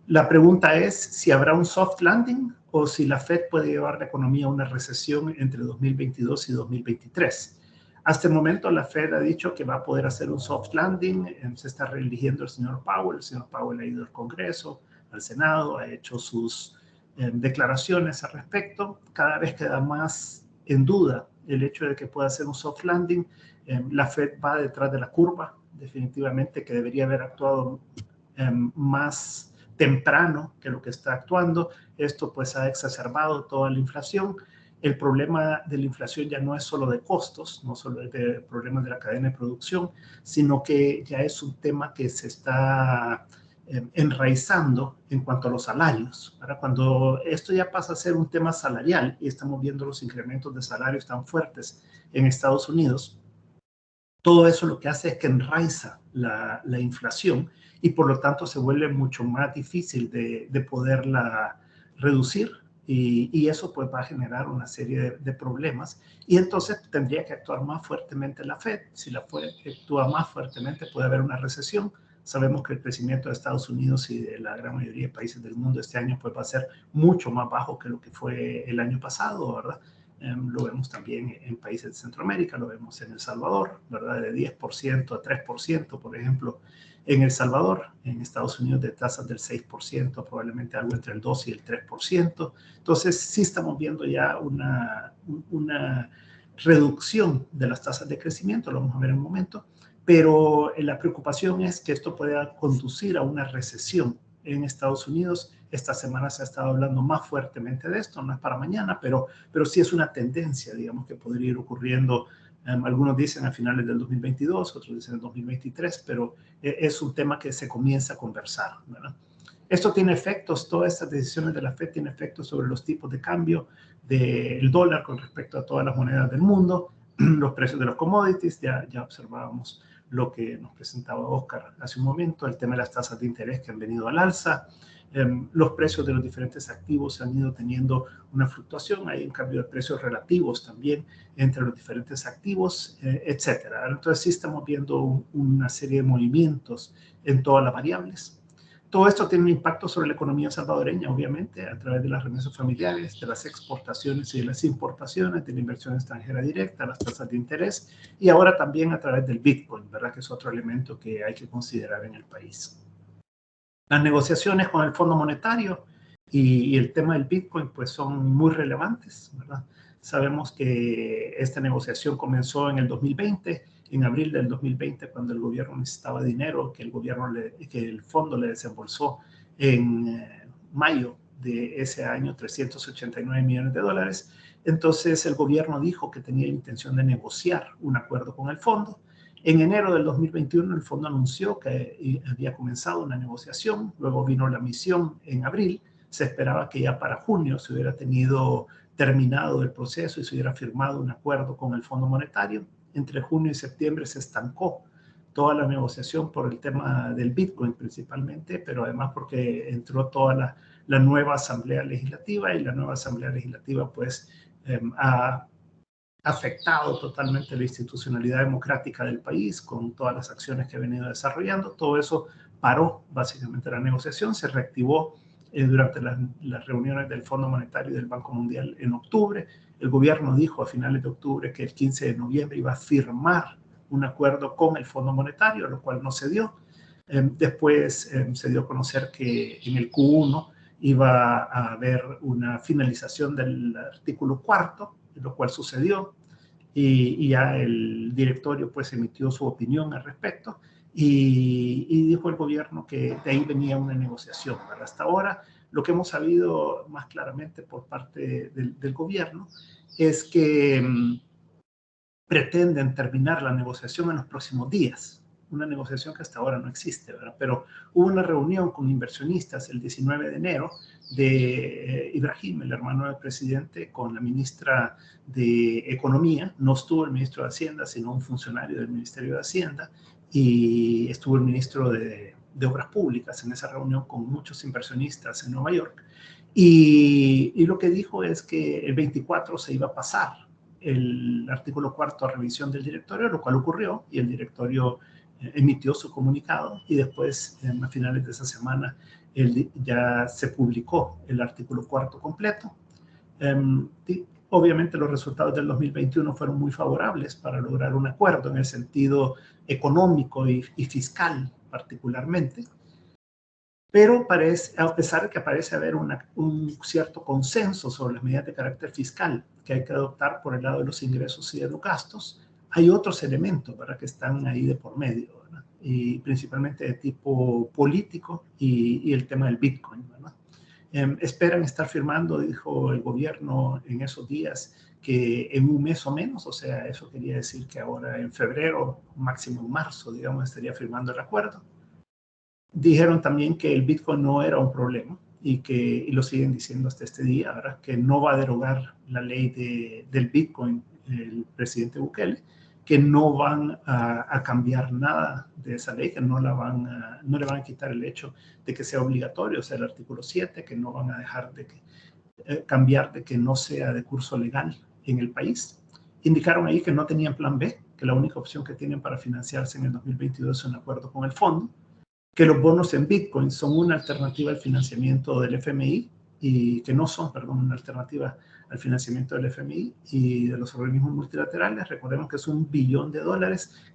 La pregunta es si habrá un soft landing o si la Fed puede llevar la economía a una recesión entre 2022 y 2023. Hasta el momento la Fed ha dicho que va a poder hacer un soft landing, se está reeligiendo el señor Powell ha ido al Congreso, al Senado, ha hecho sus declaraciones al respecto. Cada vez queda más en duda el hecho de que pueda hacer un soft landing. La Fed va detrás de la curva, definitivamente, que debería haber actuado más temprano que lo que está actuando. Esto pues ha exacerbado toda la inflación. El problema de la inflación ya no es solo de costos, no solo es de problemas de la cadena de producción, sino que ya es un tema que se está enraizando en cuanto a los salarios. Ahora, cuando esto ya pasa a ser un tema salarial y estamos viendo los incrementos de salarios tan fuertes en Estados Unidos, todo eso lo que hace es que enraiza la inflación y por lo tanto se vuelve mucho más difícil de poderla reducir, y eso pues va a generar una serie de problemas, y entonces tendría que actuar más fuertemente la Fed. Si la Fed actúa más fuertemente puede haber una recesión. Sabemos que el crecimiento de Estados Unidos y de la gran mayoría de países del mundo este año pues va a ser mucho más bajo que lo que fue el año pasado, ¿verdad? Lo vemos también en países de Centroamérica, lo vemos en El Salvador, ¿verdad? De 10% a 3%, por ejemplo, en El Salvador. En Estados Unidos de tasas del 6%, probablemente algo entre el 2 y el 3%. Entonces, sí estamos viendo ya una reducción de las tasas de crecimiento, lo vamos a ver en un momento, pero la preocupación es que esto pueda conducir a una recesión en Estados Unidos. Esta semana se ha estado hablando más fuertemente de esto, no es para mañana, pero sí es una tendencia, digamos, que podría ir ocurriendo. Algunos dicen a finales del 2022, otros dicen en 2023, pero es un tema que se comienza a conversar, ¿verdad? Esto tiene efectos, todas estas decisiones de la Fed tienen efectos sobre los tipos de cambio del dólar con respecto a todas las monedas del mundo, los precios de los commodities, ya observábamos lo que nos presentaba Oscar hace un momento, el tema de las tasas de interés que han venido al alza, los precios de los diferentes activos han ido teniendo una fluctuación, hay un cambio de precios relativos también entre los diferentes activos, etcétera. Entonces sí estamos viendo una serie de movimientos en todas las variables. Todo esto tiene un impacto sobre la economía salvadoreña, obviamente, a través de las remesas familiares, de las exportaciones y de las importaciones, de la inversión extranjera directa, las tasas de interés, y ahora también a través del Bitcoin, ¿verdad? Que es otro elemento que hay que considerar en el país. Las negociaciones con el Fondo Monetario y el tema del Bitcoin pues son muy relevantes, ¿verdad? Sabemos que esta negociación comenzó en el 2020, en abril del 2020, cuando el gobierno necesitaba dinero, que el fondo le desembolsó en mayo de ese año 389 millones de dólares. Entonces el gobierno dijo que tenía intención de negociar un acuerdo con el fondo. En enero del 2021 el fondo anunció que había comenzado una negociación, luego vino la misión en abril, se esperaba que ya para junio se hubiera terminado el proceso y se hubiera firmado un acuerdo con el Fondo Monetario. Entre junio y septiembre se estancó toda la negociación por el tema del Bitcoin principalmente, pero además porque entró toda la nueva Asamblea Legislativa y la nueva Asamblea Legislativa pues ha afectado totalmente la institucionalidad democrática del país con todas las acciones que ha venido desarrollando. Todo eso paró básicamente la negociación, se reactivó durante las reuniones del Fondo Monetario y del Banco Mundial en octubre. El gobierno dijo a finales de octubre que el 15 de noviembre iba a firmar un acuerdo con el Fondo Monetario, lo cual no se dio. Después se dio a conocer que en el Q1 iba a haber una finalización del artículo 4, lo cual sucedió, y ya el directorio pues emitió su opinión al respecto y dijo el gobierno que de ahí venía una negociación. ¿Verdad? Hasta ahora lo que hemos sabido más claramente por parte del gobierno es que pretenden terminar la negociación en los próximos días, una negociación que hasta ahora no existe, ¿verdad? Pero hubo una reunión con inversionistas el 19 de enero de Ibrahim, el hermano del presidente, con la ministra de Economía. No estuvo el ministro de Hacienda, sino un funcionario del Ministerio de Hacienda, y estuvo el ministro de Obras Públicas en esa reunión con muchos inversionistas en Nueva York. Y lo que dijo es que el 24 se iba a pasar el artículo 4 a revisión del directorio, lo cual ocurrió, y el directorio emitió su comunicado, y después, a finales de esa semana, ya se publicó el artículo 4 completo. Obviamente los resultados del 2021 fueron muy favorables para lograr un acuerdo en el sentido económico y fiscal particularmente, pero a pesar de que parece haber un cierto consenso sobre las medidas de carácter fiscal que hay que adoptar por el lado de los ingresos y de los gastos, hay otros elementos, ¿verdad?, que están ahí de por medio, ¿verdad?, y principalmente de tipo político y el tema del Bitcoin, ¿verdad? Esperan estar firmando, dijo el gobierno en esos días, que en un mes o menos, o sea, eso quería decir que ahora en febrero, máximo en marzo, digamos, estaría firmando el acuerdo. Dijeron también que el Bitcoin no era un problema y lo siguen diciendo hasta este día, ¿verdad?, que no va a derogar la ley del Bitcoin el presidente Bukele, que no van a cambiar nada de esa ley, que no le van a quitar el hecho de que sea obligatorio, o sea, el artículo 7, que no van a dejar de cambiar de que no sea de curso legal en el país. Indicaron ahí que no tenían plan B, que la única opción que tienen para financiarse en el 2022 es un acuerdo con el fondo, que los bonos en Bitcoin son una alternativa al financiamiento del FMI, y que no son, perdón, una alternativa al financiamiento del FMI y de los organismos multilaterales. Recordemos que es $1 billón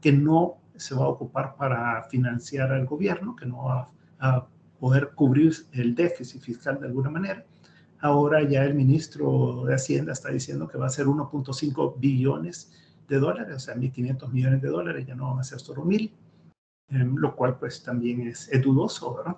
que no se va a ocupar para financiar al gobierno, que no va a poder cubrir el déficit fiscal de alguna manera. Ahora ya el ministro de Hacienda está diciendo que va a ser 1.5 billones de dólares, o sea, 1.500 millones de dólares, ya no van a ser solo 1.000. Lo cual pues también es dudoso, ¿verdad?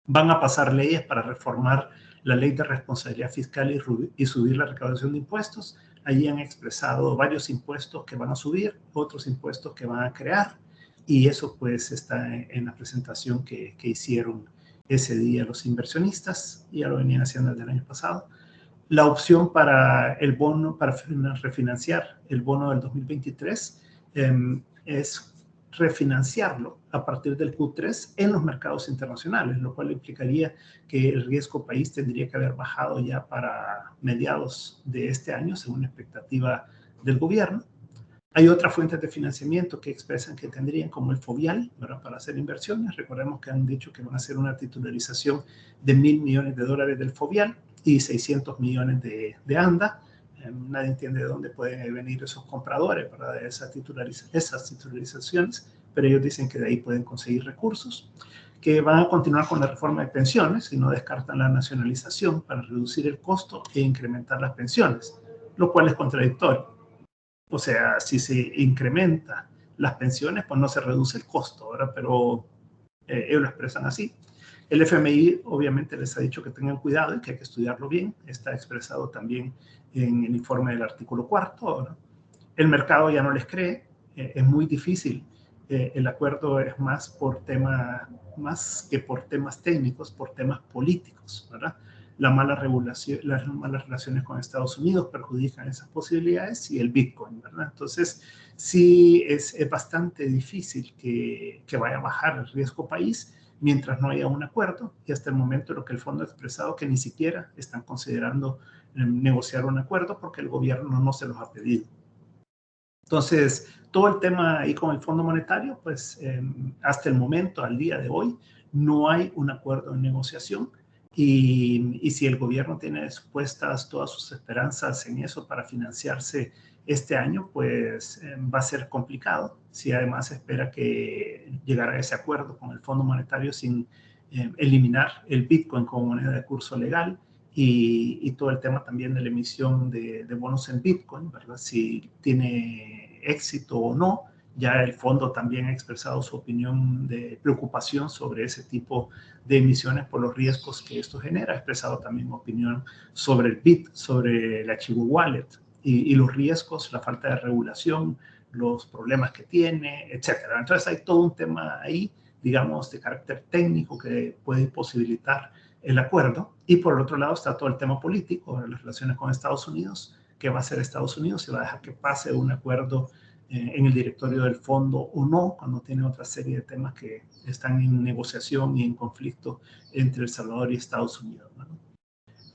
Van a pasar leyes para reformar la ley de responsabilidad fiscal y subir la recaudación de impuestos. Allí han expresado varios impuestos que van a subir, otros impuestos que van a crear, y eso pues está en la presentación que hicieron ese día los inversionistas, y ya lo venían haciendo desde el año pasado. La opción para el bono, para refinanciar el bono del 2023, es refinanciarlo a partir del Q3 en los mercados internacionales, lo cual implicaría que el riesgo país tendría que haber bajado ya para mediados de este año, según la expectativa del gobierno. Hay otras fuentes de financiamiento que expresan que tendrían, como el FOVIAL, ¿verdad?, para hacer inversiones. Recordemos que han dicho que van a hacer una titularización de $1.000 millones del FOVIAL y 600 millones de ANDA. Nadie entiende de dónde pueden venir esos compradores para esas titularizaciones, pero ellos dicen que de ahí pueden conseguir recursos, que van a continuar con la reforma de pensiones y no descartan la nacionalización para reducir el costo e incrementar las pensiones, lo cual es contradictorio. O sea, si se incrementa las pensiones, pues no se reduce el costo, ¿verdad? Pero ellos lo expresan así. El FMI obviamente les ha dicho que tengan cuidado y que hay que estudiarlo bien. Está expresado también en el informe del artículo 4, ¿verdad? El mercado ya no les cree, es muy difícil. El acuerdo es más que por temas técnicos, por temas políticos, ¿verdad? Las malas relaciones con Estados Unidos perjudican esas posibilidades y el Bitcoin, ¿verdad? Entonces, sí es bastante difícil que vaya a bajar el riesgo país mientras no haya un acuerdo, y hasta el momento lo que el fondo ha expresado que ni siquiera están considerando negociar un acuerdo porque el gobierno no se los ha pedido. Entonces, todo el tema ahí con el Fondo Monetario, pues hasta el momento, al día de hoy, no hay un acuerdo en negociación. Y si el gobierno tiene puestas todas sus esperanzas en eso para financiarse este año, pues va a ser complicado. Si además espera que llegara a ese acuerdo con el Fondo Monetario sin eliminar el Bitcoin como moneda de curso legal y todo el tema también de la emisión de bonos en Bitcoin, ¿verdad? Si tiene éxito o no. Ya el fondo también ha expresado su opinión de preocupación sobre ese tipo de emisiones por los riesgos que esto genera. Ha expresado también opinión sobre el BIT, sobre el archivo wallet y los riesgos, la falta de regulación, los problemas que tiene, etcétera. Entonces hay todo un tema ahí, digamos, de carácter técnico que puede posibilitar el acuerdo. Y por el otro lado está todo el tema político, las relaciones con Estados Unidos. ¿Qué va a hacer Estados Unidos? ¿Se va a dejar que pase un acuerdo en el directorio del fondo o no, cuando tiene otra serie de temas que están en negociación y en conflicto entre El Salvador y Estados Unidos, ¿no?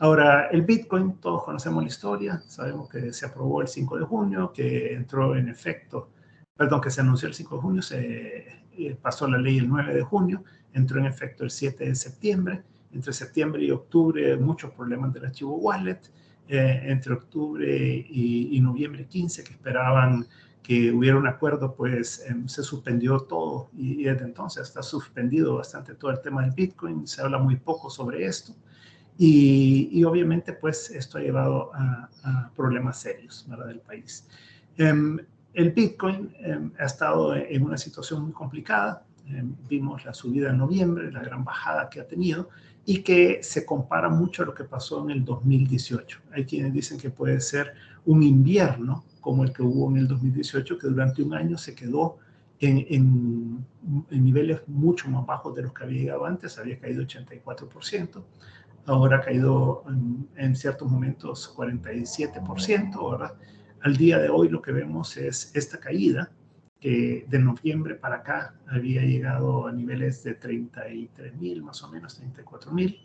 Ahora, el Bitcoin, todos conocemos la historia, sabemos que se aprobó el 5 de junio, que entró en efecto, perdón, que se anunció el 5 de junio, se pasó la ley el 9 de junio, entró en efecto el 7 de septiembre, entre septiembre y octubre muchos problemas del archivo wallet, entre octubre y noviembre 15 que esperaban que hubiera un acuerdo, pues se suspendió todo y desde entonces está suspendido bastante todo el tema del Bitcoin, se habla muy poco sobre esto y obviamente pues esto ha llevado a problemas serios, ¿verdad?, del país. El Bitcoin ha estado en una situación muy complicada, vimos la subida en noviembre, la gran bajada que ha tenido y que se compara mucho a lo que pasó en el 2018. Hay quienes dicen que puede ser un invierno como el que hubo en el 2018, que durante un año se quedó en niveles mucho más bajos de los que había llegado antes, había caído 84%, ahora ha caído en ciertos momentos 47%, ¿verdad? Al día de hoy lo que vemos es esta caída, que de noviembre para acá había llegado a niveles de 33.000, más o menos, 34.000.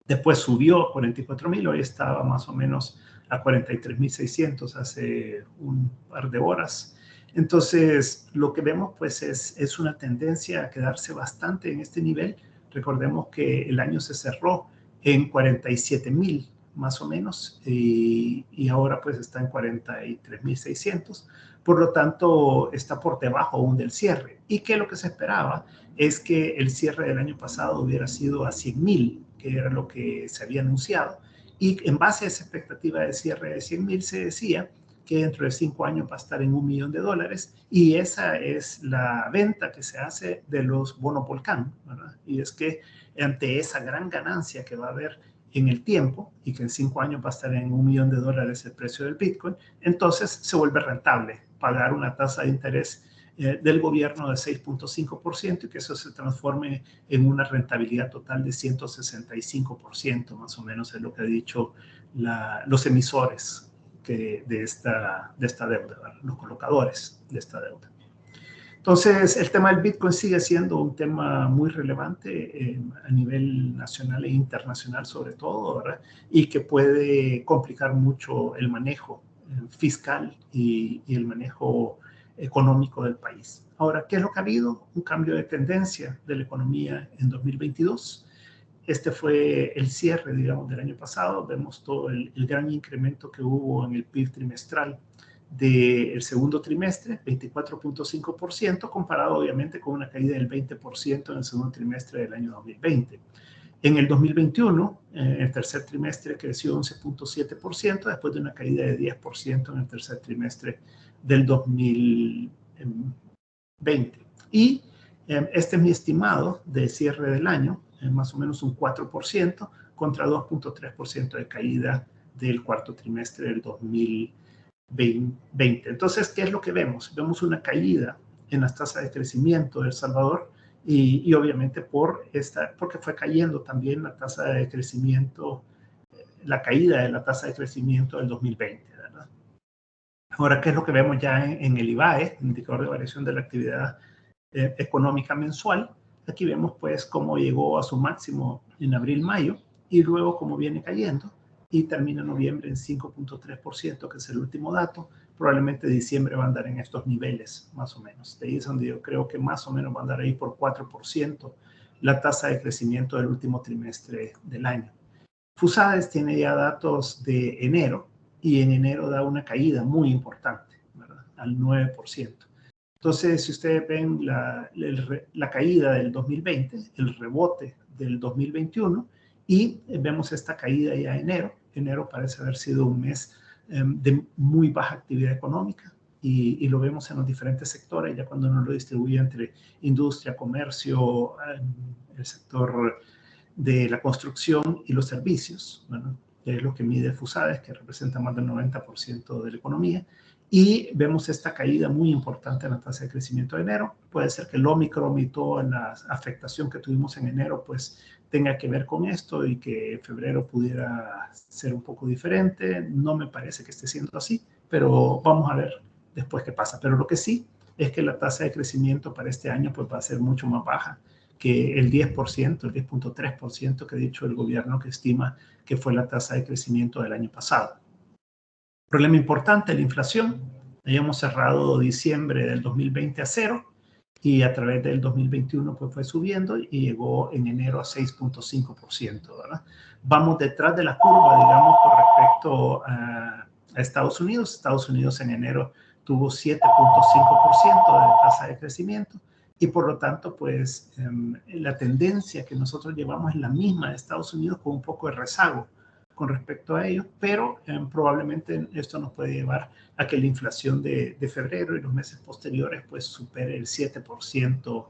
Después subió a 44.000, hoy estaba más o menos a 43.600 hace un par de horas. Entonces, lo que vemos pues es una tendencia a quedarse bastante en este nivel. Recordemos que el año se cerró en 47.000 más o menos y ahora pues está en 43.600. Por lo tanto, está por debajo aún del cierre. Y que lo que se esperaba es que el cierre del año pasado hubiera sido a 100.000, que era lo que se había anunciado. Y en base a esa expectativa de cierre de 100.000 se decía que dentro de 5 años va a estar en $1 millón, y esa es la venta que se hace de los bonos Volcán, ¿verdad? Y es que ante esa gran ganancia que va a haber en el tiempo y que en 5 años va a estar en $1 millón el precio del Bitcoin, entonces se vuelve rentable pagar una tasa de interés del gobierno de 6.5% y que eso se transforme en una rentabilidad total de 165%, más o menos es lo que han dicho los emisores de esta deuda, ¿verdad?, los colocadores de esta deuda. Entonces, el tema del Bitcoin sigue siendo un tema muy relevante a nivel nacional e internacional sobre todo, ¿verdad? Y que puede complicar mucho el manejo fiscal y el manejo económico del país. Ahora, ¿qué es lo que ha habido? Un cambio de tendencia de la economía en 2022. Este fue el cierre, digamos, del año pasado. Vemos todo el gran incremento que hubo en el PIB trimestral del segundo trimestre, 24.5%, comparado obviamente con una caída del 20% en el segundo trimestre del año 2020. En el 2021, el tercer trimestre creció 11.7%, después de una caída de 10% en el tercer trimestre del 2020. Y este es mi estimado de cierre del año, más o menos un 4%, contra 2.3% de caída del cuarto trimestre del 2020. Entonces, ¿qué es lo que vemos? Vemos una caída en las tasas de crecimiento de El Salvador y obviamente porque fue cayendo también la tasa de crecimiento, la caída de la tasa de crecimiento del 2020, ¿verdad? Ahora, ¿qué es lo que vemos ya en el IVAE, indicador de variación de la actividad económica mensual? Aquí vemos pues cómo llegó a su máximo en abril-mayo y luego cómo viene cayendo y termina noviembre en 5.3%, que es el último dato. Probablemente diciembre va a andar en estos niveles, más o menos. De ahí es donde yo creo que más o menos va a andar ahí por 4% la tasa de crecimiento del último trimestre del año. Fusades tiene ya datos de enero y en enero da una caída muy importante, ¿verdad? Al 9%. Entonces, si ustedes ven la caída del 2020, el rebote del 2021, y vemos esta caída ya en enero. Enero parece haber sido un mes de muy baja actividad económica y lo vemos en los diferentes sectores, ya cuando uno lo distribuye entre industria, comercio, el sector de la construcción y los servicios, bueno, que es lo que mide Fusades, que representa más del 90% de la economía. Y vemos esta caída muy importante en la tasa de crecimiento de enero. Puede ser que el Omicron y toda la afectación que tuvimos en enero pues tenga que ver con esto y que febrero pudiera ser un poco diferente. No me parece que esté siendo así, pero vamos a ver después qué pasa. Pero lo que sí es que la tasa de crecimiento para este año pues va a ser mucho más baja que el 10%, el 10.3% que ha dicho el gobierno que estima que fue la tasa de crecimiento del año pasado. Problema importante, la inflación. Habíamos cerrado diciembre del 2020 a 0 y a través del 2021 pues fue subiendo y llegó en enero a 6.5%, ¿verdad? Vamos detrás de la curva, digamos, con respecto a Estados Unidos. Estados Unidos en enero tuvo 7.5% de tasa de crecimiento y por lo tanto pues la tendencia que nosotros llevamos es la misma de Estados Unidos con un poco de rezago con respecto a ello, pero probablemente esto nos puede llevar a que la inflación de febrero y los meses posteriores pues supere el 7%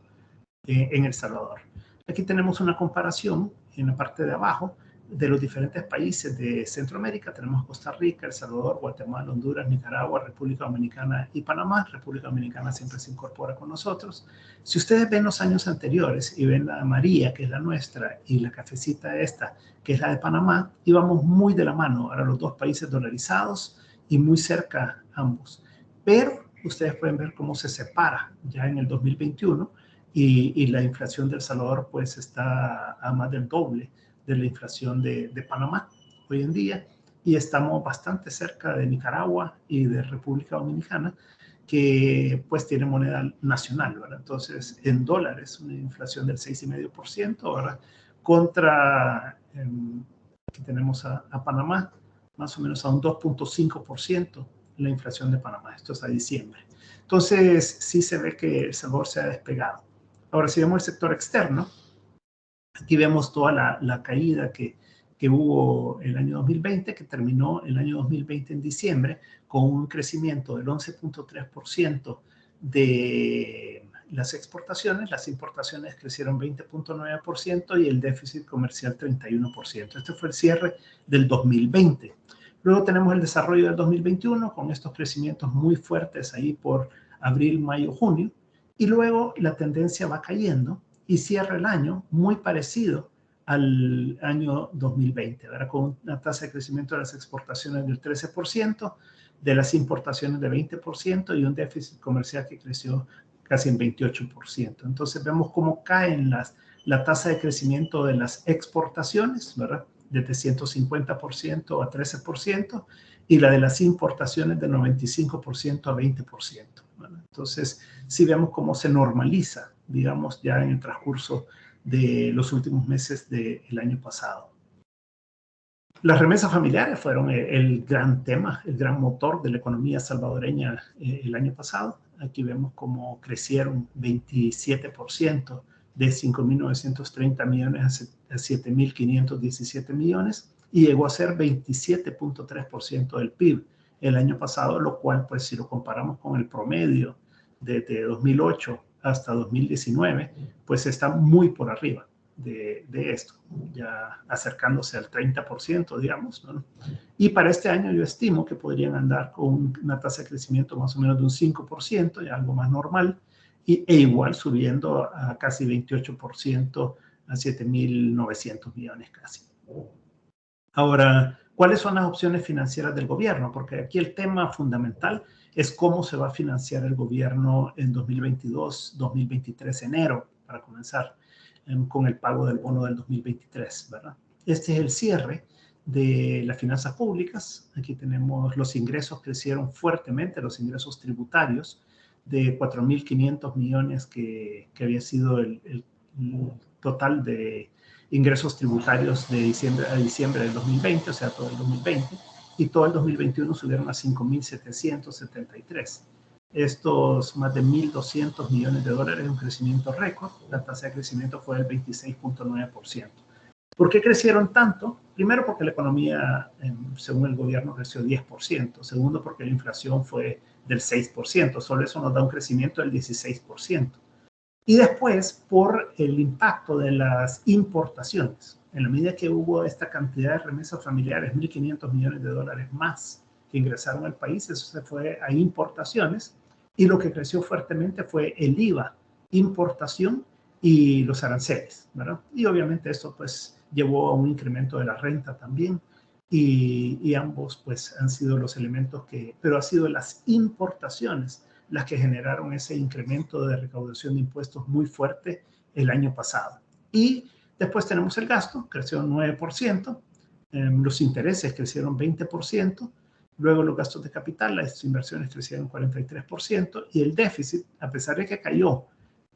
en El Salvador. Aquí tenemos una comparación en la parte de abajo de los diferentes países de Centroamérica. Tenemos Costa Rica, El Salvador, Guatemala, Honduras, Nicaragua, República Dominicana y Panamá. República Dominicana siempre se incorpora con nosotros. Si ustedes ven los años anteriores y ven la amarilla, que es la nuestra, y la cafecita esta, que es la de Panamá, íbamos muy de la mano. Ahora los dos países dolarizados y muy cerca ambos. Pero ustedes pueden ver cómo se separa ya en el 2021 y la inflación de El Salvador pues está a más del doble de la inflación de Panamá hoy en día y estamos bastante cerca de Nicaragua y de República Dominicana que pues tiene moneda nacional, ¿verdad? Entonces en dólares una inflación del 6,5%, ¿verdad? Contra, aquí tenemos a Panamá, más o menos a un 2.5% la inflación de Panamá, esto es a diciembre. Entonces sí se ve que El Salvador se ha despegado. Ahora si vemos el sector externo, aquí vemos toda la caída que hubo el año 2020, que terminó el año 2020 en diciembre, con un crecimiento del 11.3% de las exportaciones. Las importaciones crecieron 20.9% y el déficit comercial 31%. Este fue el cierre del 2020. Luego tenemos el desarrollo del 2021 con estos crecimientos muy fuertes ahí por abril, mayo, junio. Y luego la tendencia va cayendo y cierra el año muy parecido al año 2020, ¿verdad? Con una tasa de crecimiento de las exportaciones del 13%, de las importaciones de 20% y un déficit comercial que creció casi en 28%. Entonces vemos cómo caen la tasa de crecimiento de las exportaciones, ¿verdad? Desde 150% a 13%, y la de las importaciones de 95% a 20%. ¿Verdad? Entonces, sí vemos cómo se normaliza, digamos, ya en el transcurso de los últimos meses del año pasado. Las remesas familiares fueron el gran tema, el gran motor de la economía salvadoreña el año pasado. Aquí vemos cómo crecieron 27%, de 5.930 millones a 7.517 millones, y llegó a ser 27.3% del PIB el año pasado, lo cual, pues si lo comparamos con el promedio desde 2008 hasta 2019, pues está muy por arriba de esto, ya acercándose al 30%, digamos, ¿no? Y para este año yo estimo que podrían andar con una tasa de crecimiento más o menos de un 5%, ya algo más normal, e igual subiendo a casi 28%, a 7.900 millones casi. Ahora, ¿cuáles son las opciones financieras del gobierno? Porque aquí el tema fundamental es cómo se va a financiar el gobierno en 2022, 2023, enero, para comenzar con el pago del bono del 2023, ¿verdad? Este es el cierre de las finanzas públicas. Aquí tenemos los ingresos, crecieron fuertemente, los ingresos tributarios, de 4.500 millones que había sido el total de ingresos tributarios de diciembre a diciembre del 2020, o sea, todo el 2020, y todo el 2021 subieron a 5.773. Estos más de 1.200 millones de dólares, un crecimiento récord. La tasa de crecimiento fue del 26.9%. ¿Por qué crecieron tanto? Primero, porque la economía, según el gobierno, creció 10%. Segundo, porque la inflación fue del 6%. Solo eso nos da un crecimiento del 16%. Y después, por el impacto de las importaciones. En la medida que hubo esta cantidad de remesas familiares, 1.500 millones de dólares más que ingresaron al país, eso se fue a importaciones, y lo que creció fuertemente fue el IVA, importación y los aranceles, ¿verdad? Y obviamente esto pues llevó a un incremento de la renta también, y ambos pues han sido los elementos pero ha sido las importaciones las que generaron ese incremento de recaudación de impuestos muy fuerte el año pasado. Y después tenemos el gasto, creció 9%, los intereses crecieron 20%, luego los gastos de capital, las inversiones crecieron 43%, y el déficit, a pesar de que cayó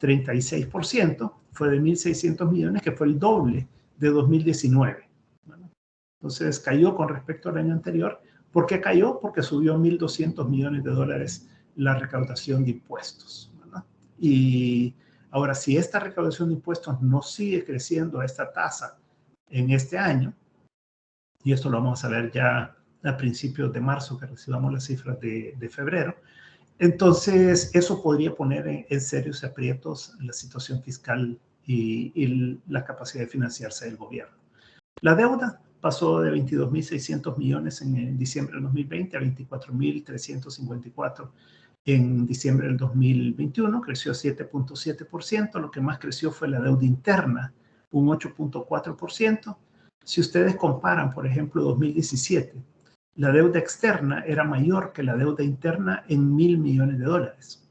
36%, fue de 1.600 millones, que fue el doble de 2019. ¿Bueno? Entonces cayó con respecto al año anterior. ¿Por qué cayó? Porque subió 1.200 millones de dólares la recaudación de impuestos, ¿verdad? Y ahora, si esta recaudación de impuestos no sigue creciendo a esta tasa en este año, y esto lo vamos a ver ya a principios de marzo, que recibamos las cifras de febrero, entonces eso podría poner en serios aprietos la situación fiscal y la capacidad de financiarse del gobierno. La deuda pasó de 22.600 millones en diciembre del 2020 a 24.354 en diciembre del 2021, creció 7.7%, lo que más creció fue la deuda interna, un 8.4%. Si ustedes comparan, por ejemplo, 2017, la deuda externa era mayor que la deuda interna en 1.000 millones de dólares.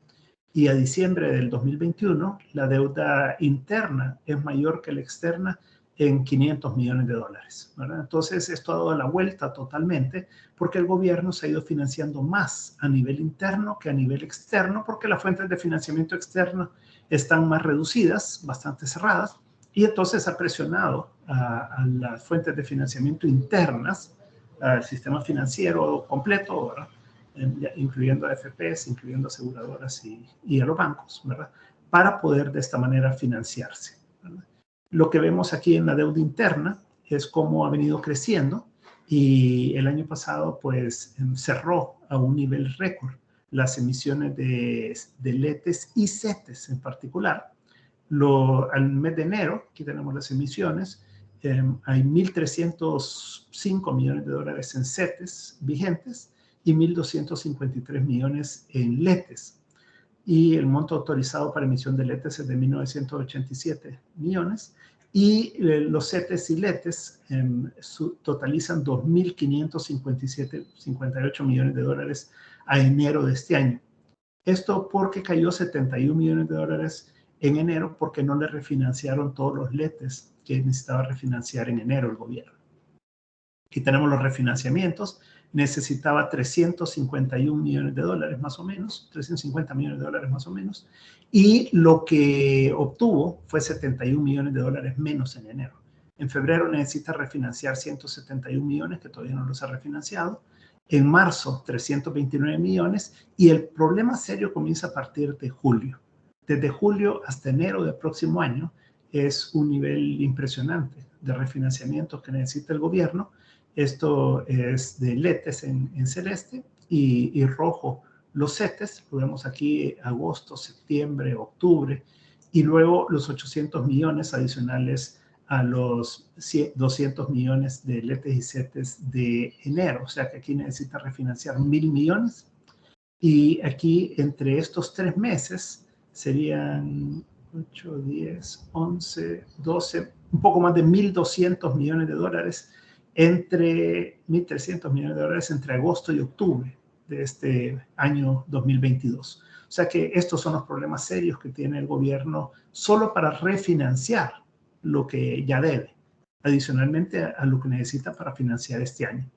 Y a diciembre del 2021, la deuda interna es mayor que la externa en 500 millones de dólares, ¿verdad? Entonces, esto ha dado la vuelta totalmente porque el gobierno se ha ido financiando más a nivel interno que a nivel externo, porque las fuentes de financiamiento externo están más reducidas, bastante cerradas, y entonces ha presionado a las fuentes de financiamiento internas, al sistema financiero completo, ¿verdad? Incluyendo a AFPs, incluyendo aseguradoras y a los bancos, ¿verdad? Para poder de esta manera financiarse, ¿verdad? Lo que vemos aquí en la deuda interna es cómo ha venido creciendo, y el año pasado pues cerró a un nivel récord las emisiones de LETES y CETES en particular. Al mes de enero, aquí tenemos las emisiones, hay 1.305 millones de dólares en CETES vigentes y 1.253 millones en LETES. Y el monto autorizado para emisión de LETES es de 1.987 millones, y los CETES y LETES totalizan 2.558 millones de dólares a enero de este año. Esto porque cayó 71 millones de dólares en enero porque no le refinanciaron todos los letes que necesitaba refinanciar en enero el gobierno. Aquí tenemos los refinanciamientos. Necesitaba 351 millones de dólares más o menos, 350 millones de dólares más o menos, y lo que obtuvo fue 71 millones de dólares menos en enero. En febrero necesita refinanciar 171 millones, que todavía no los ha refinanciado. En marzo, 329 millones, y el problema serio comienza a partir de julio. Desde julio hasta enero del próximo año es un nivel impresionante de refinanciamiento que necesita el gobierno. Esto es de letes en celeste y rojo los CETES. Lo vemos aquí agosto, septiembre, octubre, y luego los 800 millones adicionales a los 200 millones de letes y CETES de enero. O sea que aquí necesita refinanciar 1.000 millones. Y aquí entre estos 3 meses serían 8, 10, 11, 12, un poco más de 1.200 millones de dólares entre 1.300 millones de dólares entre agosto y octubre de este año 2022. O sea que estos son los problemas serios que tiene el gobierno solo para refinanciar lo que ya debe, adicionalmente a lo que necesita para financiar este año.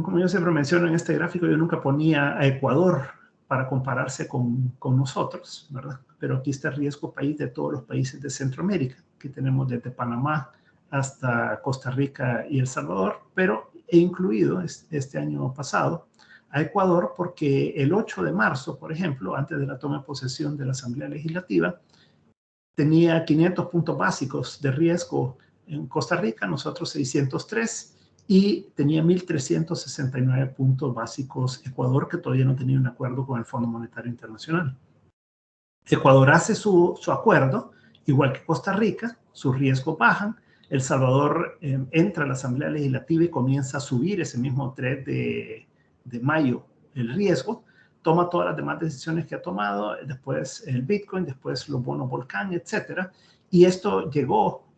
Como yo siempre menciono en este gráfico, yo nunca ponía a Ecuador para compararse con nosotros, ¿verdad? Pero aquí está el riesgo país de todos los países de Centroamérica, que tenemos desde Panamá hasta Costa Rica y El Salvador, pero he incluido este año pasado a Ecuador porque el 8 de marzo, por ejemplo, antes de la toma de posesión de la Asamblea Legislativa, tenía 500 puntos básicos de riesgo en Costa Rica, nosotros 603, y tenía 1.369 puntos básicos Ecuador, que todavía no tenía un acuerdo con el Fondo Monetario Internacional. Ecuador hace su acuerdo, igual que Costa Rica, sus riesgos bajan. El Salvador entra a la Asamblea Legislativa y comienza a subir ese mismo 3 de mayo el riesgo, toma todas las demás decisiones que ha tomado, después el Bitcoin, después los bonos Volcán, etcétera, y esto llegó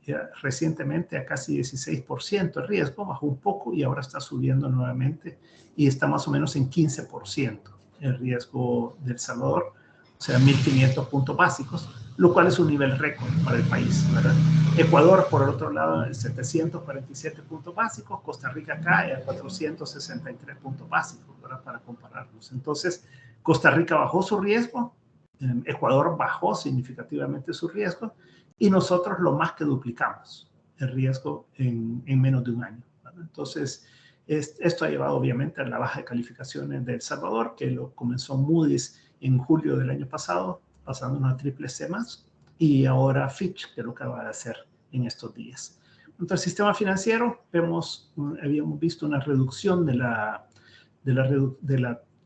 recientemente a casi 16% el riesgo, bajó un poco y ahora está subiendo nuevamente y está más o menos en 15% el riesgo del Salvador, o sea, 1.500 puntos básicos, lo cual es un nivel récord para el país, ¿verdad? Ecuador, por el otro lado, 747 puntos básicos, Costa Rica cae a 463 puntos básicos, ¿verdad? Para compararlos. Entonces, Costa Rica bajó su riesgo, Ecuador bajó significativamente su riesgo, y nosotros lo más que duplicamos el riesgo en menos de un año, ¿verdad? Entonces, esto ha llevado obviamente a la baja de calificaciones de El Salvador, que lo comenzó Moody's en julio del año pasado, pasándonos a CCC+, y ahora Fitch, que lo acaba de hacer en estos días. Entonces, el sistema financiero, habíamos visto una reducción de la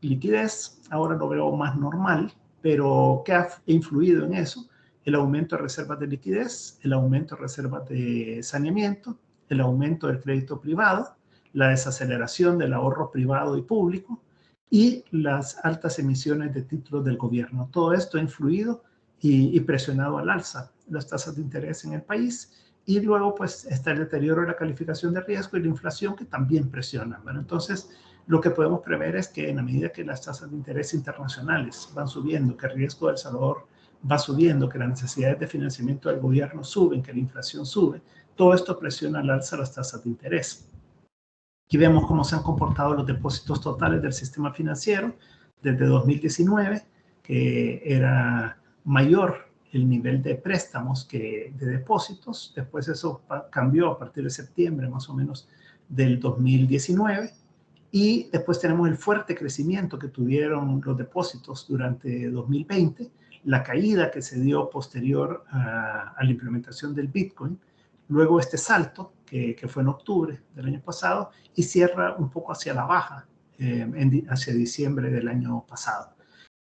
liquidez, ahora lo veo más normal, pero ¿qué ha influido en eso? El aumento de reservas de liquidez, el aumento de reservas de saneamiento, el aumento del crédito privado, la desaceleración del ahorro privado y público y las altas emisiones de títulos del gobierno. Todo esto ha influido y presionado al alza las tasas de interés en el país, y luego pues está el deterioro de la calificación de riesgo y la inflación, que también presionan, ¿verdad? Entonces, lo que podemos prever es que en la medida que las tasas de interés internacionales van subiendo, que el riesgo de El Salvador va subiendo, que las necesidades de financiamiento del gobierno suben, que la inflación sube, todo esto presiona al alza las tasas de interés. Aquí vemos cómo se han comportado los depósitos totales del sistema financiero desde 2019, que era mayor el nivel de préstamos que de depósitos. Después eso cambió a partir de septiembre más o menos del 2019. Y después tenemos el fuerte crecimiento que tuvieron los depósitos durante 2020, la caída que se dio posterior a la implementación del Bitcoin, luego este salto que fue en octubre del año pasado y cierra un poco hacia la baja hacia diciembre del año pasado.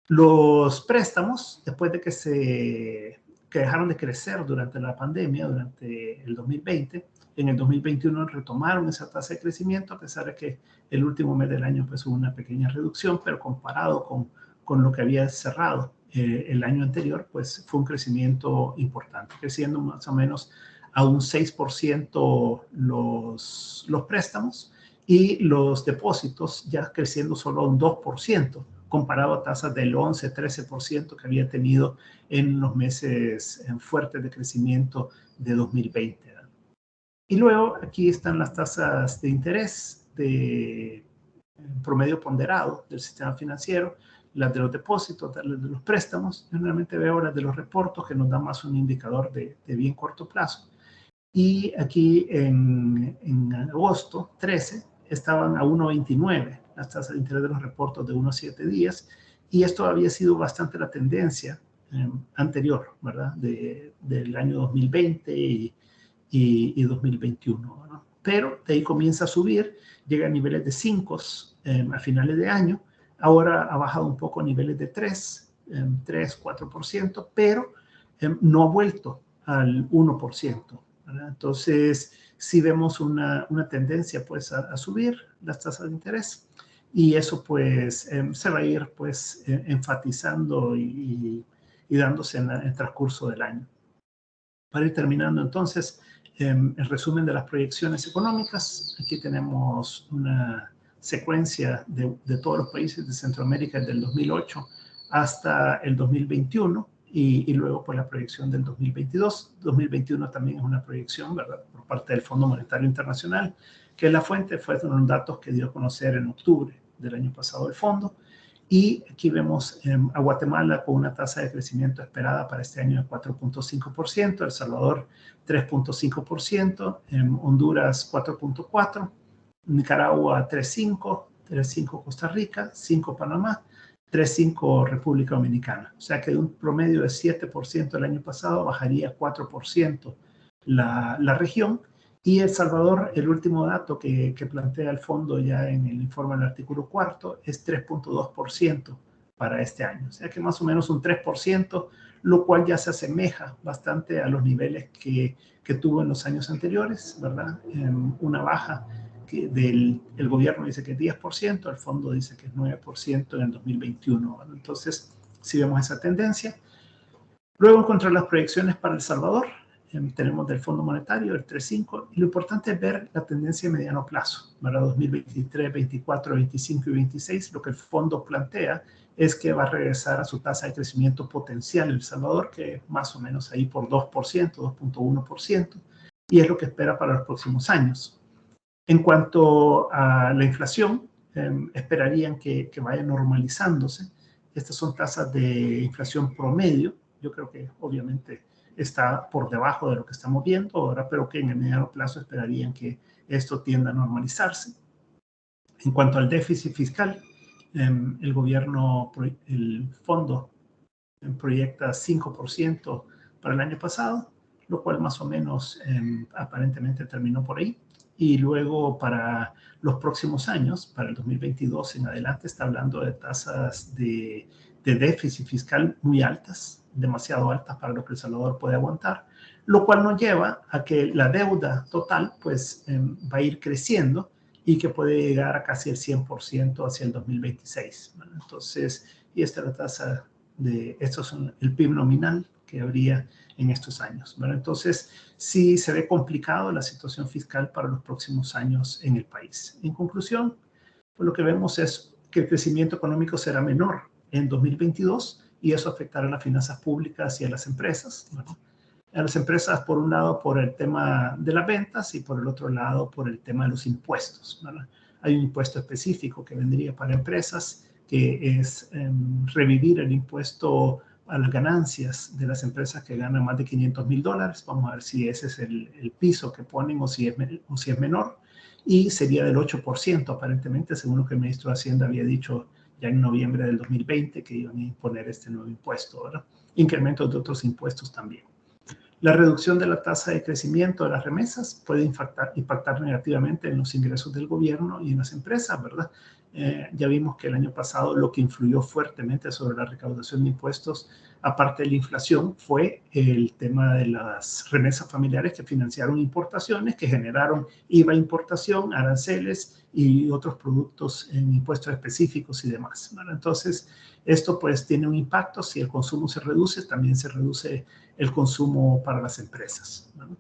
Los préstamos, después de que dejaron de crecer durante la pandemia, durante el 2020, en el 2021 retomaron esa tasa de crecimiento, a pesar de que el último mes del año pues, hubo una pequeña reducción, pero comparado con lo que había cerrado el año anterior, pues fue un crecimiento importante, creciendo más o menos a un 6% los préstamos y los depósitos ya creciendo solo a un 2%, comparado a tasas del 11-13% que había tenido en los meses fuertes de crecimiento de 2020. ¿verdad? Y luego aquí están las tasas de interés de promedio ponderado del sistema financiero, las de los depósitos, las de los préstamos. Generalmente veo las de los reportos, que nos da más un indicador de bien corto plazo. Y aquí en agosto 13 estaban a 1.29 las tasas de interés de los reportos de 1 a 7 días, y esto había sido bastante la tendencia anterior, ¿verdad? Del año 2020 y 2021, ¿no? Pero de ahí comienza a subir, llega a niveles de 5 a finales de año, ahora ha bajado un poco a niveles de 3-4%, pero no ha vuelto al 1%. ¿verdad? Entonces, sí vemos una tendencia pues a subir las tasas de interés, y eso pues se va a ir pues enfatizando y dándose en el transcurso del año. Para ir terminando entonces, el resumen de las proyecciones económicas. Aquí tenemos una secuencia de todos los países de Centroamérica desde el 2008 hasta el 2021, y luego por la proyección del 2022. 2021 también es una proyección, ¿verdad?, por parte del Fondo Monetario Internacional, que la fuente fueron los datos que dio a conocer en octubre del año pasado el fondo. Y aquí vemos a Guatemala con una tasa de crecimiento esperada para este año de 4.5%, El Salvador 3.5%, Honduras 4.4%, Nicaragua 3.5% Costa Rica, 5% Panamá, 3.5% República Dominicana. O sea que de un promedio de 7% el año pasado bajaría a 4% la región. Y El Salvador, el último dato que plantea el fondo ya en el informe del artículo 4, es 3.2% para este año. O sea que más o menos un 3%, lo cual ya se asemeja bastante a los niveles que tuvo en los años anteriores, ¿verdad? Una baja que el gobierno dice que es 10%, el fondo dice que es 9% en el 2021. ¿verdad? Entonces, sí vemos esa tendencia. Luego, contra las proyecciones para El Salvador, tenemos del Fondo Monetario el 3.5, y lo importante es ver la tendencia a mediano plazo, para 2023, 24, 25 y 26. Lo que el fondo plantea es que va a regresar a su tasa de crecimiento potencial El Salvador, que es más o menos ahí por 2%, 2.1%, y es lo que espera para los próximos años. En cuanto a la inflación, esperarían que vaya normalizándose. Estas son tasas de inflación promedio. Yo creo que obviamente está por debajo de lo que estamos viendo ahora, pero que en el mediano plazo esperarían que esto tienda a normalizarse. En cuanto al déficit fiscal, el gobierno, el fondo proyecta 5% para el año pasado, lo cual más o menos aparentemente terminó por ahí. Y luego para los próximos años, para el 2022 en adelante, está hablando de tasas de déficit fiscal muy altas, demasiado altas para lo que El Salvador puede aguantar, lo cual nos lleva a que la deuda total pues va a ir creciendo, y que puede llegar a casi el 100% hacia el 2026. ¿no? Entonces, y esta es la tasa esto es el PIB nominal que habría en estos años. ¿verdad? Entonces, sí se ve complicado la situación fiscal para los próximos años en el país. En conclusión, pues lo que vemos es que el crecimiento económico será menor en 2022, y eso afectará a las finanzas públicas y a las empresas. ¿verdad? A las empresas, por un lado, por el tema de las ventas, y por el otro lado, por el tema de los impuestos. ¿verdad? Hay un impuesto específico que vendría para empresas, que es revivir el impuesto a las ganancias de las empresas que ganan más de $500,000. Vamos a ver si ese es el piso que ponen o si es menor. Y sería del 8%, aparentemente, según lo que el ministro de Hacienda había dicho ya en noviembre del 2020, que iban a imponer este nuevo impuesto. ¿verdad? Incrementos de otros impuestos también. La reducción de la tasa de crecimiento de las remesas puede impactar negativamente en los ingresos del gobierno y en las empresas, ¿verdad? Ya vimos que el año pasado lo que influyó fuertemente sobre la recaudación de impuestos, aparte de la inflación, fue el tema de las remesas familiares que financiaron importaciones, que generaron IVA importación, aranceles y otros productos en impuestos específicos y demás. ¿verdad? Entonces, esto pues tiene un impacto. Si el consumo se reduce, también se reduce el consumo para las empresas. ¿verdad?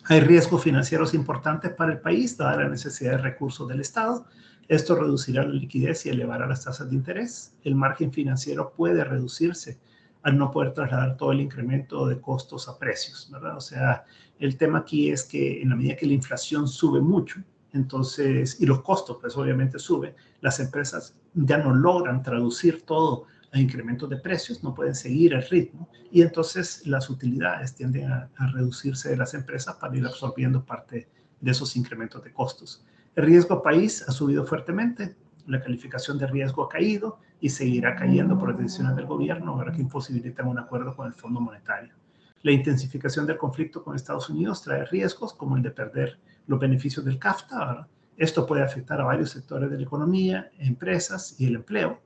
Hay riesgos financieros importantes para el país, dada la necesidad de recursos del Estado. Esto reducirá la liquidez y elevará las tasas de interés. El margen financiero puede reducirse al no poder trasladar todo el incremento de costos a precios, ¿verdad? O sea, el tema aquí es que en la medida que la inflación sube mucho, entonces, y los costos, pues obviamente suben, las empresas ya no logran traducir todo a incrementos de precios, no pueden seguir el ritmo, y entonces las utilidades tienden a reducirse de las empresas para ir absorbiendo parte de esos incrementos de costos. El riesgo país ha subido fuertemente, la calificación de riesgo ha caído y seguirá cayendo por las decisiones del gobierno, ahora que imposibilitan un acuerdo con el Fondo Monetario. La intensificación del conflicto con Estados Unidos trae riesgos como el de perder los beneficios del CAFTA, ¿verdad? Esto puede afectar a varios sectores de la economía, empresas y el empleo.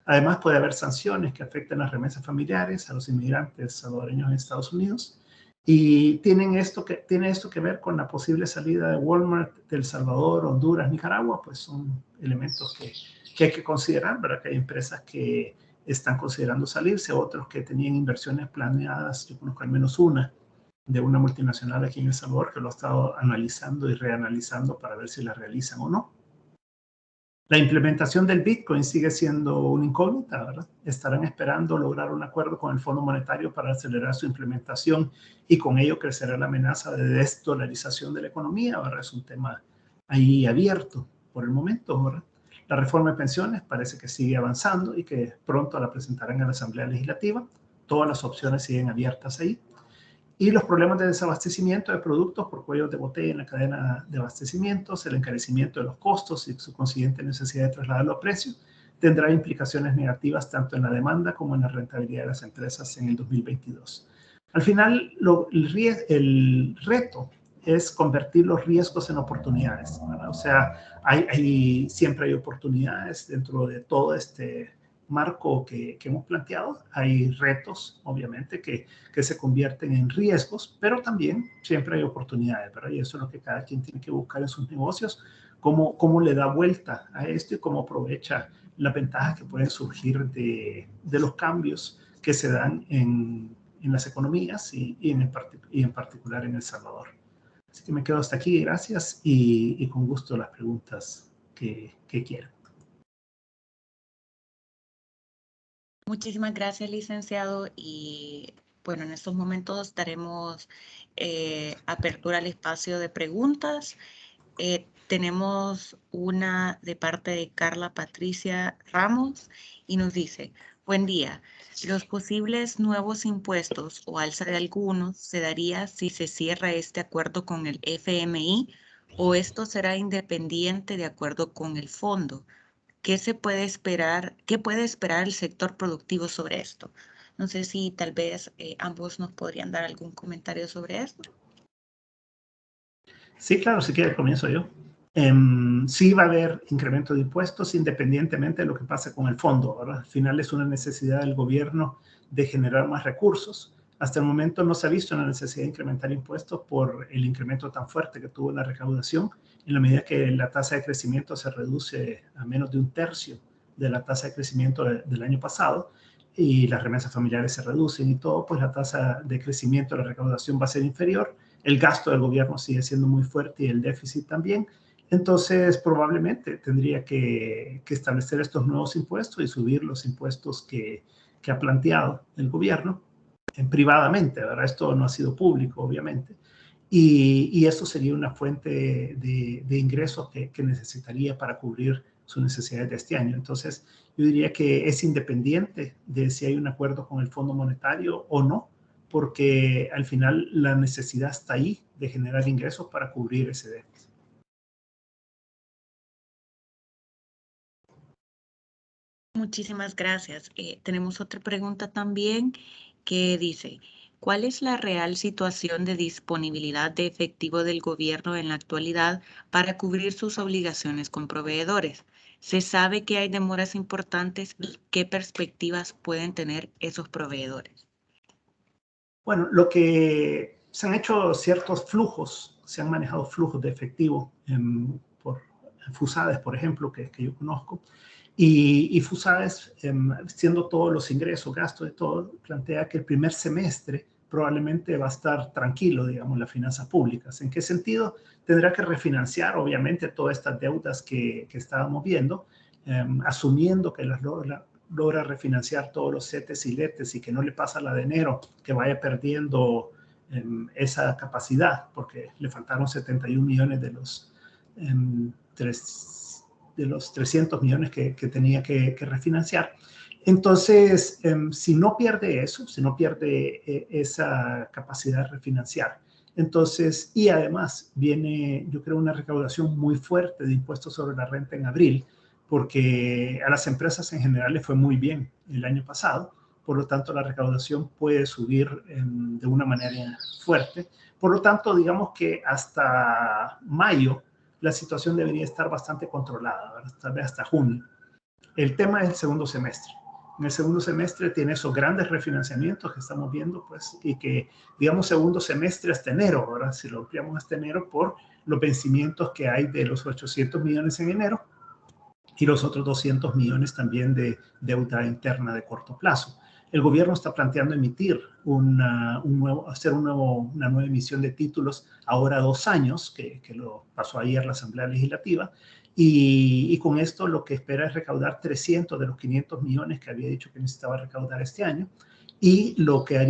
Además, puede haber sanciones que afecten las remesas familiares a los inmigrantes salvadoreños en Estados Unidos. Y tiene esto que ver con la posible salida de Walmart de El Salvador, Honduras, Nicaragua, pues son elementos que hay que considerar, ¿verdad? Que hay empresas que están considerando salirse, otros que tenían inversiones planeadas. Yo conozco al menos una de una multinacional aquí en El Salvador que lo ha estado analizando y reanalizando para ver si la realizan o no. La implementación del Bitcoin sigue siendo una incógnita, ¿verdad? Estarán esperando lograr un acuerdo con el Fondo Monetario para acelerar su implementación y con ello crecerá la amenaza de desdolarización de la economía, ¿verdad? Es un tema ahí abierto por el momento, ¿verdad? La reforma de pensiones parece que sigue avanzando y que pronto la presentarán en la Asamblea Legislativa. Todas las opciones siguen abiertas ahí. Y los problemas de desabastecimiento de productos por cuellos de botella en la cadena de abastecimientos, el encarecimiento de los costos y su consiguiente necesidad de trasladarlo a precios, tendrá implicaciones negativas tanto en la demanda como en la rentabilidad de las empresas en el 2022. Al final, el reto es convertir los riesgos en oportunidades, ¿verdad? O sea, siempre hay oportunidades dentro de todo este marco que hemos planteado. Hay retos, obviamente, que se convierten en riesgos, pero también siempre hay oportunidades, ¿verdad? Y eso es lo que cada quien tiene que buscar en sus negocios, cómo le da vuelta a esto y cómo aprovecha las ventajas que pueden surgir de los cambios que se dan en las economías y en particular en El Salvador. Así que me quedo hasta aquí, gracias, y con gusto las preguntas que quieran. Muchísimas gracias, licenciado. Y bueno, en estos momentos daremos apertura al espacio de preguntas. Tenemos una de parte de Carla Patricia Ramos y nos dice: buen día. Los posibles nuevos impuestos o alza de algunos se daría si se cierra este acuerdo con el FMI, o esto será independiente de acuerdo con el fondo. ¿Qué se puede esperar? ¿Qué puede esperar el sector productivo sobre esto? No sé si tal vez ambos nos podrían dar algún comentario sobre esto. Sí, claro, si quiere comienzo yo. Sí va a haber incremento de impuestos independientemente de lo que pase con el fondo, ¿verdad? Al final es una necesidad del gobierno de generar más recursos. Hasta el momento no se ha visto una necesidad de incrementar impuestos por el incremento tan fuerte que tuvo la recaudación, en la medida que la tasa de crecimiento se reduce a menos de un tercio de la tasa de crecimiento del año pasado y las remesas familiares se reducen y todo, pues la tasa de crecimiento de la recaudación va a ser inferior. El gasto del gobierno sigue siendo muy fuerte y el déficit también. Entonces, probablemente tendría que establecer estos nuevos impuestos y subir los impuestos que ha planteado el gobierno privadamente, ¿verdad? Esto no ha sido público, obviamente. Y esto sería una fuente de ingresos que necesitaría para cubrir sus necesidades de este año. Entonces, yo diría que es independiente de si hay un acuerdo con el Fondo Monetario o no, porque al final la necesidad está ahí de generar ingresos para cubrir ese déficit. Muchísimas gracias. Tenemos otra pregunta también que dice: ¿cuál es la real situación de disponibilidad de efectivo del gobierno en la actualidad para cubrir sus obligaciones con proveedores? ¿Se sabe que hay demoras importantes y qué perspectivas pueden tener esos proveedores? Bueno, lo que se han hecho ciertos flujos, se han manejado flujos de efectivo por FUSADES, por ejemplo, que yo conozco. Y FUSADES, siendo todos los ingresos, gastos de todo, plantea que el primer semestre probablemente va a estar tranquilo, digamos, las finanzas públicas. ¿En qué sentido? Tendrá que refinanciar, obviamente, todas estas deudas que estábamos viendo, asumiendo que las logra refinanciar todos los CETES y LETES y que no le pasa la de enero, que vaya perdiendo esa capacidad, porque le faltaron 71 millones de los 300 millones que tenía que refinanciar. Entonces, si no pierde eso, si no pierde esa capacidad de refinanciar, entonces, y además viene, yo creo, una recaudación muy fuerte de impuestos sobre la renta en abril, porque a las empresas en general les fue muy bien el año pasado, por lo tanto la recaudación puede subir de una manera fuerte. Por lo tanto, digamos que hasta mayo la situación debería estar bastante controlada, ¿verdad? Tal vez hasta junio. El tema es el segundo semestre. En el segundo semestre tiene esos grandes refinanciamientos que estamos viendo, pues, y que, digamos, segundo semestre hasta enero, ¿verdad? Si lo ampliamos hasta enero por los vencimientos que hay de los 800 millones en enero y los otros 200 millones también de deuda interna de corto plazo. El gobierno está planteando emitir una nueva emisión de títulos ahora 2 años, que lo pasó ayer la Asamblea Legislativa, y con esto lo que espera es recaudar 300 de los 500 millones que había dicho que necesitaba recaudar este año. Y lo que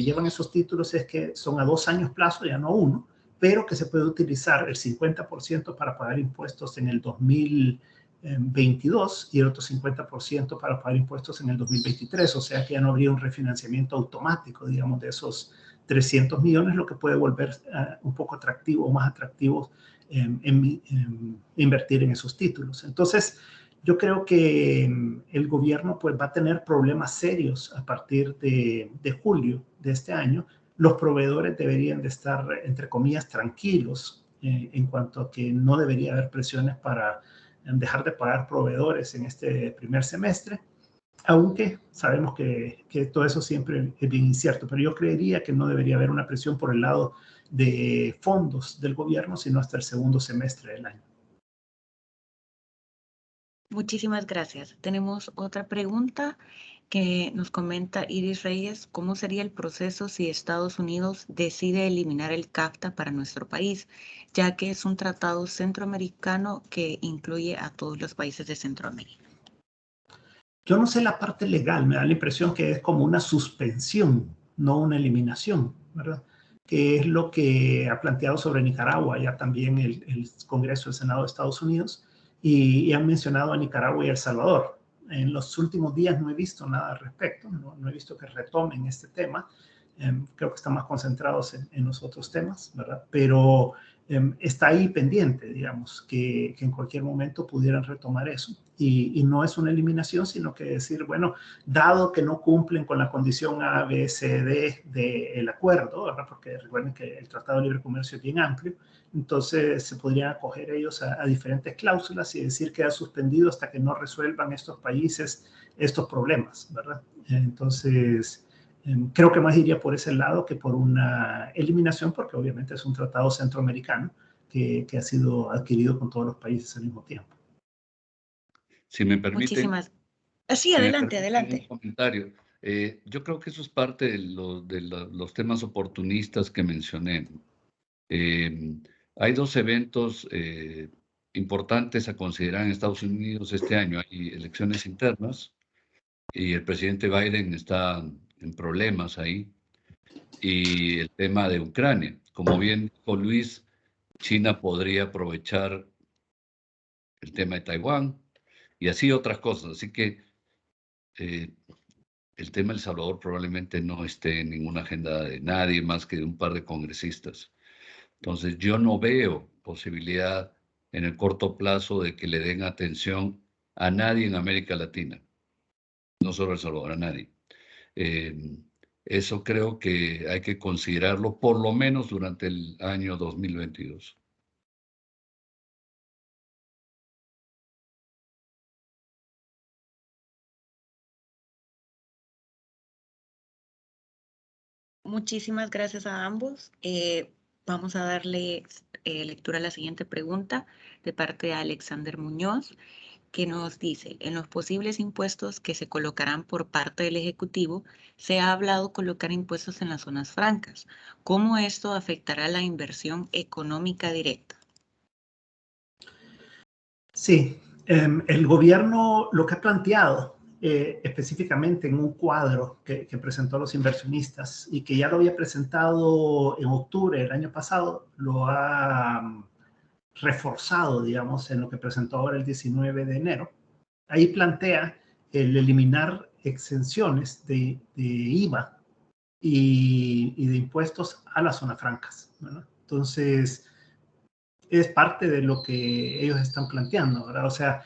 llevan esos títulos es que son a 2 años plazo, ya no a 1, pero que se puede utilizar el 50% para pagar impuestos en el 2022 y el otro 50% para pagar impuestos en el 2023, o sea que ya no habría un refinanciamiento automático, digamos, de esos 300 millones, lo que puede volver un poco atractivo o más atractivo invertir en esos títulos. Entonces, yo creo que el gobierno pues va a tener problemas serios a partir de julio de este año. Los proveedores deberían de estar, entre comillas, tranquilos en cuanto a que no debería haber presiones para dejar de pagar proveedores en este primer semestre, aunque sabemos que todo eso siempre es bien incierto, pero yo creería que no debería haber una presión por el lado de fondos del gobierno, sino hasta el segundo semestre del año. Muchísimas gracias. Tenemos otra pregunta que nos comenta Iris Reyes. ¿Cómo sería el proceso si Estados Unidos decide eliminar el CAFTA para nuestro país, ya que es un tratado centroamericano que incluye a todos los países de Centroamérica? Yo no sé la parte legal, me da la impresión que es como una suspensión, no una eliminación, ¿verdad? Que es lo que ha planteado sobre Nicaragua ya también el Congreso, el Senado de Estados Unidos, y han mencionado a Nicaragua y El Salvador. En los últimos días no he visto nada al respecto, no he visto que retomen este tema. Creo que están más concentrados en los otros temas, ¿verdad? Pero está ahí pendiente, digamos, que en cualquier momento pudieran retomar eso. Y no es una eliminación, sino que decir, bueno, dado que no cumplen con la condición A, B, C, D del acuerdo, ¿verdad? Porque recuerden que el Tratado de Libre Comercio es bien amplio, entonces se podrían acoger ellos a diferentes cláusulas y decir que ha suspendido hasta que no resuelvan estos países estos problemas, ¿verdad? Entonces, creo que más iría por ese lado que por una eliminación, porque obviamente es un tratado centroamericano que ha sido adquirido con todos los países al mismo tiempo. Si me permiten. Muchísimas. Sí, adelante. Un comentario. Yo creo que eso es parte de los temas oportunistas que mencioné. Hay 2 eventos importantes a considerar en Estados Unidos este año. Hay elecciones internas y el presidente Biden está en problemas ahí. Y el tema de Ucrania. Como bien dijo Luis, China podría aprovechar el tema de Taiwán y así otras cosas. Así que el tema de El Salvador probablemente no esté en ninguna agenda de nadie más que de un par de congresistas. Entonces, yo no veo posibilidad en el corto plazo de que le den atención a nadie en América Latina, no solo El Salvador, a nadie. Eso creo que hay que considerarlo por lo menos durante el año 2022. Muchísimas gracias a ambos. Vamos a darle lectura a la siguiente pregunta de parte de Alexander Muñoz, que nos dice, en los posibles impuestos que se colocarán por parte del Ejecutivo, se ha hablado colocar impuestos en las zonas francas. ¿Cómo esto afectará la inversión económica directa? Sí, el gobierno lo que ha planteado específicamente en un cuadro que presentó a los inversionistas y que ya lo había presentado en octubre del año pasado, lo ha reforzado, digamos, en lo que presentó ahora el 19 de enero. Ahí plantea el eliminar exenciones de IVA y de impuestos a las zonas francas, ¿verdad? Entonces, es parte de lo que ellos están planteando, ¿verdad? O sea,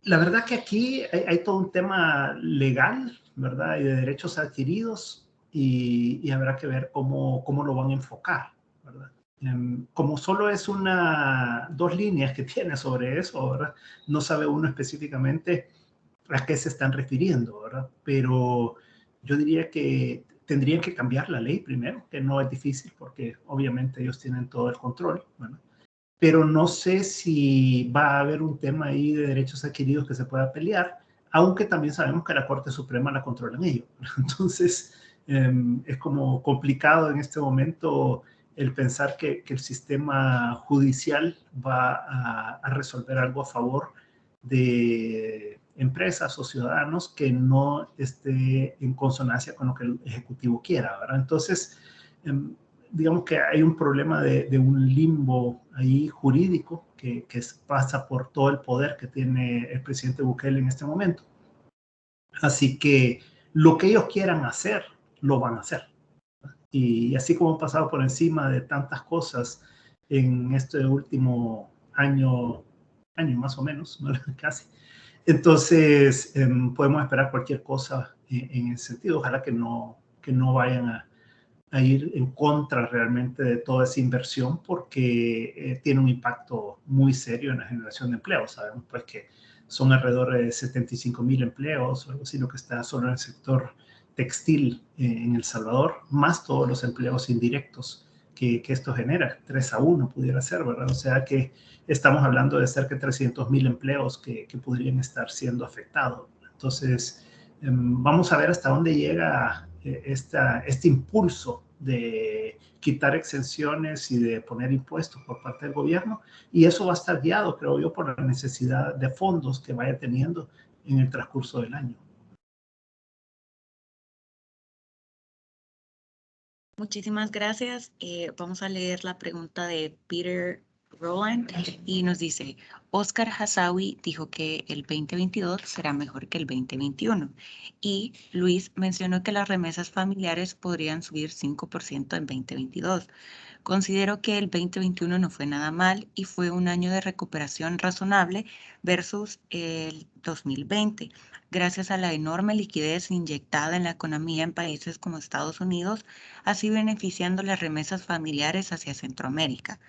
la verdad que aquí hay todo un tema legal, ¿verdad? Y de derechos adquiridos y habrá que ver cómo lo van a enfocar, ¿verdad? Como solo es dos líneas que tiene sobre eso, ¿verdad? No sabe uno específicamente a qué se están refiriendo, ¿verdad? Pero yo diría que tendrían que cambiar la ley primero, que no es difícil porque obviamente ellos tienen todo el control, ¿verdad? Pero no sé si va a haber un tema ahí de derechos adquiridos que se pueda pelear, aunque también sabemos que la Corte Suprema la controla en ello. Entonces, es como complicado en este momento el pensar que el sistema judicial va a resolver algo a favor de empresas o ciudadanos que no esté en consonancia con lo que el Ejecutivo quiera, ¿verdad? Entonces, digamos que hay un problema de un limbo ahí jurídico que pasa por todo el poder que tiene el presidente Bukele en este momento. Así que lo que ellos quieran hacer, lo van a hacer. Y así como han pasado por encima de tantas cosas en este último año más o menos, ¿no? Casi. Entonces, podemos esperar cualquier cosa en ese sentido. Ojalá que no vayan a ir en contra realmente de toda esa inversión porque tiene un impacto muy serio en la generación de empleos. Sabemos pues que son alrededor de 75,000 empleos o algo así, lo que está solo en el sector textil en El Salvador, más todos los empleos indirectos que esto genera. 3-1 pudiera ser, ¿verdad? O sea que estamos hablando de cerca de 300,000 empleos que podrían estar siendo afectados. Entonces, vamos a ver hasta dónde llega este impulso de quitar exenciones y de poner impuestos por parte del gobierno, y eso va a estar guiado, creo yo, por la necesidad de fondos que vaya teniendo en el transcurso del año. Muchísimas gracias. Vamos a leer la pregunta de Peter Roland y nos dice, Oscar Hasawi dijo que el 2022 será mejor que el 2021 y Luis mencionó que las remesas familiares podrían subir 5% en 2022. Considero que el 2021 no fue nada mal y fue un año de recuperación razonable versus el 2020. Gracias a la enorme liquidez inyectada en la economía en países como Estados Unidos, así beneficiando las remesas familiares hacia Centroamérica.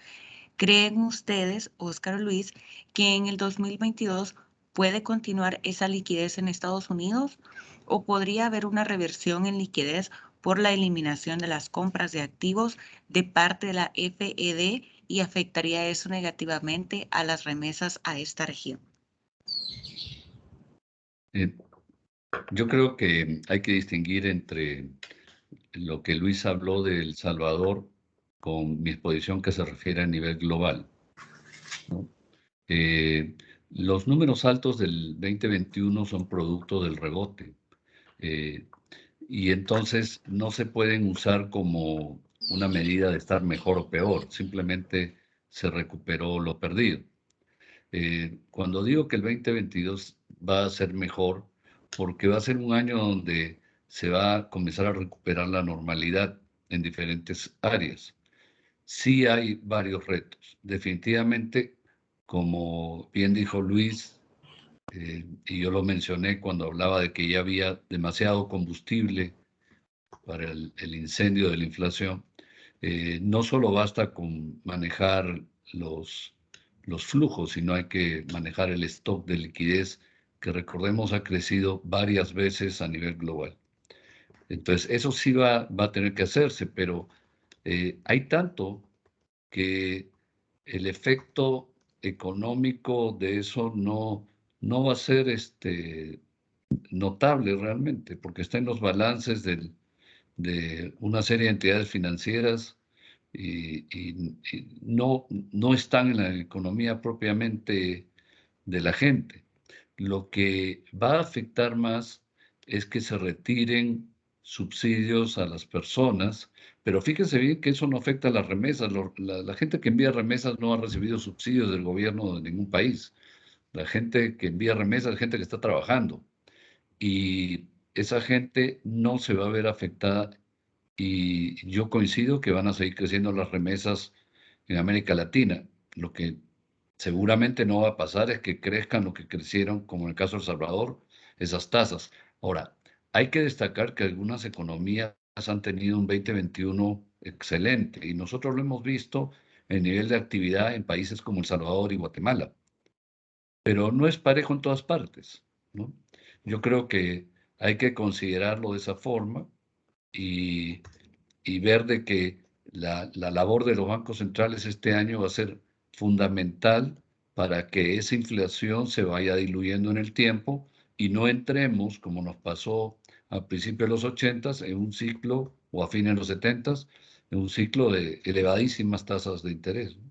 ¿Creen ustedes, Óscar o Luis, que en el 2022 puede continuar esa liquidez en Estados Unidos o podría haber una reversión en liquidez por la eliminación de las compras de activos de parte de la FED y afectaría eso negativamente a las remesas a esta región? Yo creo que hay que distinguir entre lo que Luis habló de El Salvador con mi exposición que se refiere a nivel global, ¿no? Los números altos del 2021 son producto del rebote y entonces no se pueden usar como una medida de estar mejor o peor, simplemente se recuperó lo perdido. Cuando digo que el 2022 va a ser mejor, porque va a ser un año donde se va a comenzar a recuperar la normalidad en diferentes áreas. Sí hay varios retos. Definitivamente, como bien dijo Luis, y yo lo mencioné cuando hablaba de que ya había demasiado combustible para el incendio de la inflación, no solo basta con manejar los flujos, sino hay que manejar el stock de liquidez que recordemos ha crecido varias veces a nivel global. Entonces, eso sí va a tener que hacerse, pero hay tanto que el efecto económico de eso no va a ser notable realmente, porque está en los balances de una serie de entidades financieras y no están en la economía propiamente de la gente. Lo que va a afectar más es que se retiren subsidios a las personas, pero fíjense bien que eso no afecta a las remesas. La gente que envía remesas no ha recibido subsidios del gobierno de ningún país. La gente que envía remesas es gente que está trabajando y esa gente no se va a ver afectada, y yo coincido que van a seguir creciendo las remesas en América Latina. Lo que seguramente no va a pasar es que crezcan lo que crecieron, como en el caso de El Salvador, esas tasas. Ahora, hay que destacar que algunas economías han tenido un 2021 excelente y nosotros lo hemos visto en nivel de actividad en países como El Salvador y Guatemala, pero no es parejo en todas partes, ¿no? Yo creo que hay que considerarlo de esa forma y, y ver de que la labor de los bancos centrales este año va a ser fundamental para que esa inflación se vaya diluyendo en el tiempo y no entremos, como nos pasó a principios de los 80s, en un ciclo, o a fines de los 70s, en un ciclo de elevadísimas tasas de interés, ¿no?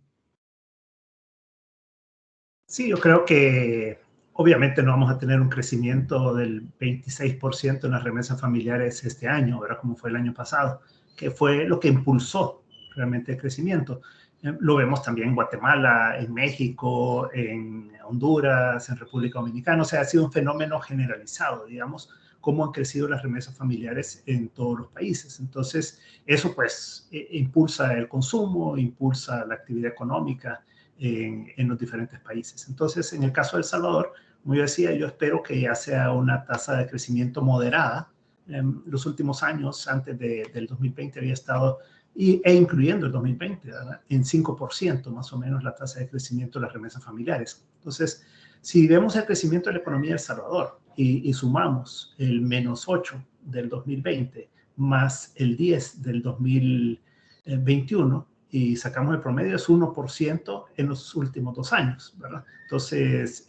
Sí, yo creo que obviamente no vamos a tener un crecimiento del 26% en las remesas familiares este año, ¿verdad? Como fue el año pasado, que fue lo que impulsó realmente el crecimiento. Lo vemos también en Guatemala, en México, en Honduras, en República Dominicana. O sea, ha sido un fenómeno generalizado, digamos, cómo han crecido las remesas familiares en todos los países. Entonces, eso pues impulsa el consumo, impulsa la actividad económica en los diferentes países. Entonces, en el caso de El Salvador, como yo decía, yo espero que ya sea una tasa de crecimiento moderada. Los últimos años, antes del 2020, había estado, e incluyendo el 2020, ¿verdad?, en 5% más o menos la tasa de crecimiento de las remesas familiares. Entonces, si vemos el crecimiento de la economía de El Salvador y sumamos el -8 del 2020 más el 10 del 2021, y sacamos el promedio, es 1% en los últimos 2 años, ¿verdad? Entonces,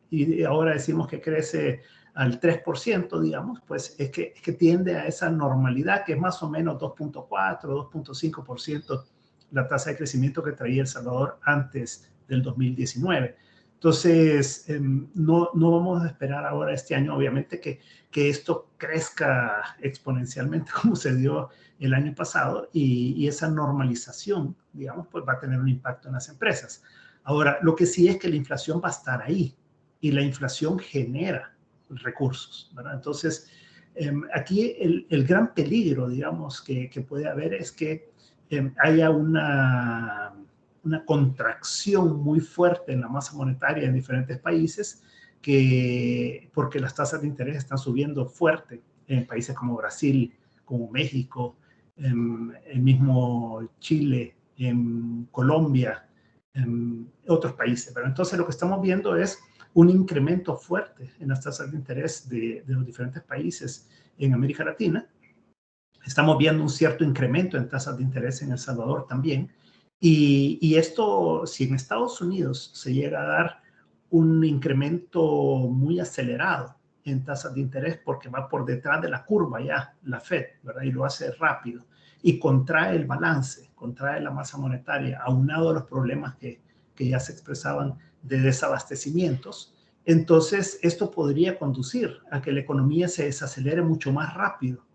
y ahora decimos que crece al 3%, digamos, pues es que tiende a esa normalidad que es más o menos 2.4, 2.5% la tasa de crecimiento que traía El Salvador antes del 2019. Entonces, no vamos a esperar ahora este año, obviamente, que esto crezca exponencialmente como se dio el año pasado, y esa normalización, digamos, pues va a tener un impacto en las empresas. Ahora, lo que sí es que la inflación va a estar ahí, y la inflación genera recursos, ¿verdad? Entonces, aquí el gran peligro, digamos, que puede haber es que haya una contracción muy fuerte en la masa monetaria en diferentes países, porque las tasas de interés están subiendo fuerte en países como Brasil, como México, el mismo Chile, en Colombia, en otros países. Pero entonces lo que estamos viendo es un incremento fuerte en las tasas de interés de los diferentes países en América Latina. Estamos viendo un cierto incremento en tasas de interés en El Salvador también. Y esto, si en Estados Unidos se llega a dar un incremento muy acelerado en tasas de interés, porque va por detrás de la curva ya, la Fed, ¿verdad? Y lo hace rápido, y contrae el balance, contrae la masa monetaria, aunado a los problemas que ya se expresaban de desabastecimientos. Entonces, esto podría conducir a que la economía se desacelere mucho más rápido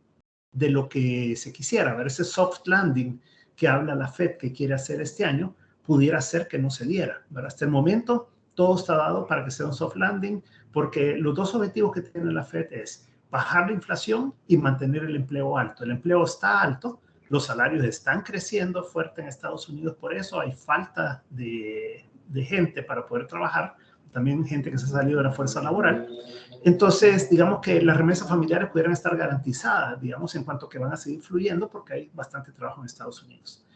de lo que se quisiera. Ver, ese soft landing que habla la Fed que quiere hacer este año, pudiera ser que no se diera, ¿verdad? Hasta el momento, todo está dado para que sea un soft landing, porque los dos objetivos que tiene la Fed es bajar la inflación y mantener el empleo alto. El empleo está alto, los salarios están creciendo fuerte en Estados Unidos, por eso hay falta de gente para poder trabajar, también gente que se ha salido de la fuerza laboral. Entonces, digamos que las remesas familiares pudieran estar garantizadas, digamos, en cuanto que van a seguir fluyendo, porque hay bastante trabajo en Estados Unidos.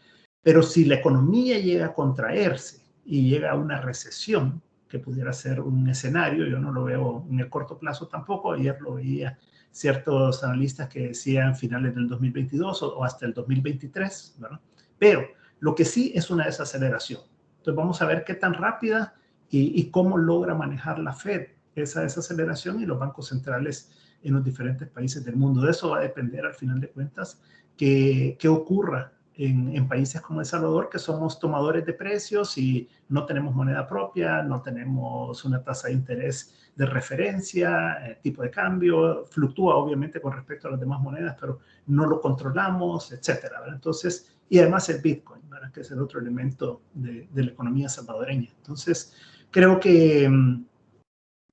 Pero si la economía llega a contraerse y llega a una recesión, que pudiera ser un escenario, yo no lo veo en el corto plazo tampoco. Ayer lo veía ciertos analistas que decían finales del 2022 o hasta el 2023, ¿verdad? Pero lo que sí es una desaceleración. Entonces vamos a ver qué tan rápida y cómo logra manejar la Fed esa desaceleración y los bancos centrales en los diferentes países del mundo. De eso va a depender, al final de cuentas, qué ocurra en países como El Salvador, que somos tomadores de precios y no tenemos moneda propia, no tenemos una tasa de interés de referencia, tipo de cambio, fluctúa obviamente con respecto a las demás monedas, pero no lo controlamos, etcétera, ¿verdad? Entonces, y además el Bitcoin, ¿verdad? Que es el otro elemento de la economía salvadoreña. Entonces, creo que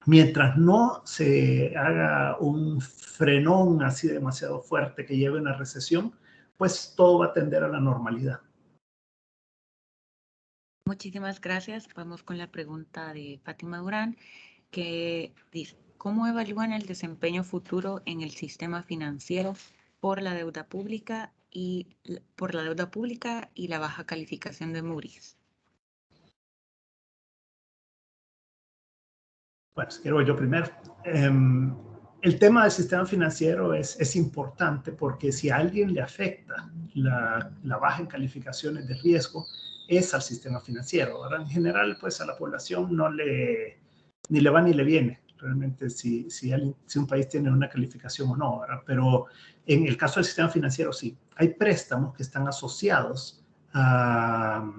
mientras no se haga un frenón así demasiado fuerte que lleve a una recesión, pues todo va a tender a la normalidad. Muchísimas gracias. Vamos con la pregunta de Fátima Durán, que dice, ¿cómo evalúan el desempeño futuro en el sistema financiero por la deuda pública y la baja calificación de Moody's? Bueno, si quiero yo primero. El tema del sistema financiero es importante porque si a alguien le afecta la baja en calificaciones de riesgo, es al sistema financiero. Ahora, en general, pues a la población ni le va ni le viene realmente si un país tiene una calificación o no, ¿verdad? Pero en el caso del sistema financiero, sí. Hay préstamos que están asociados al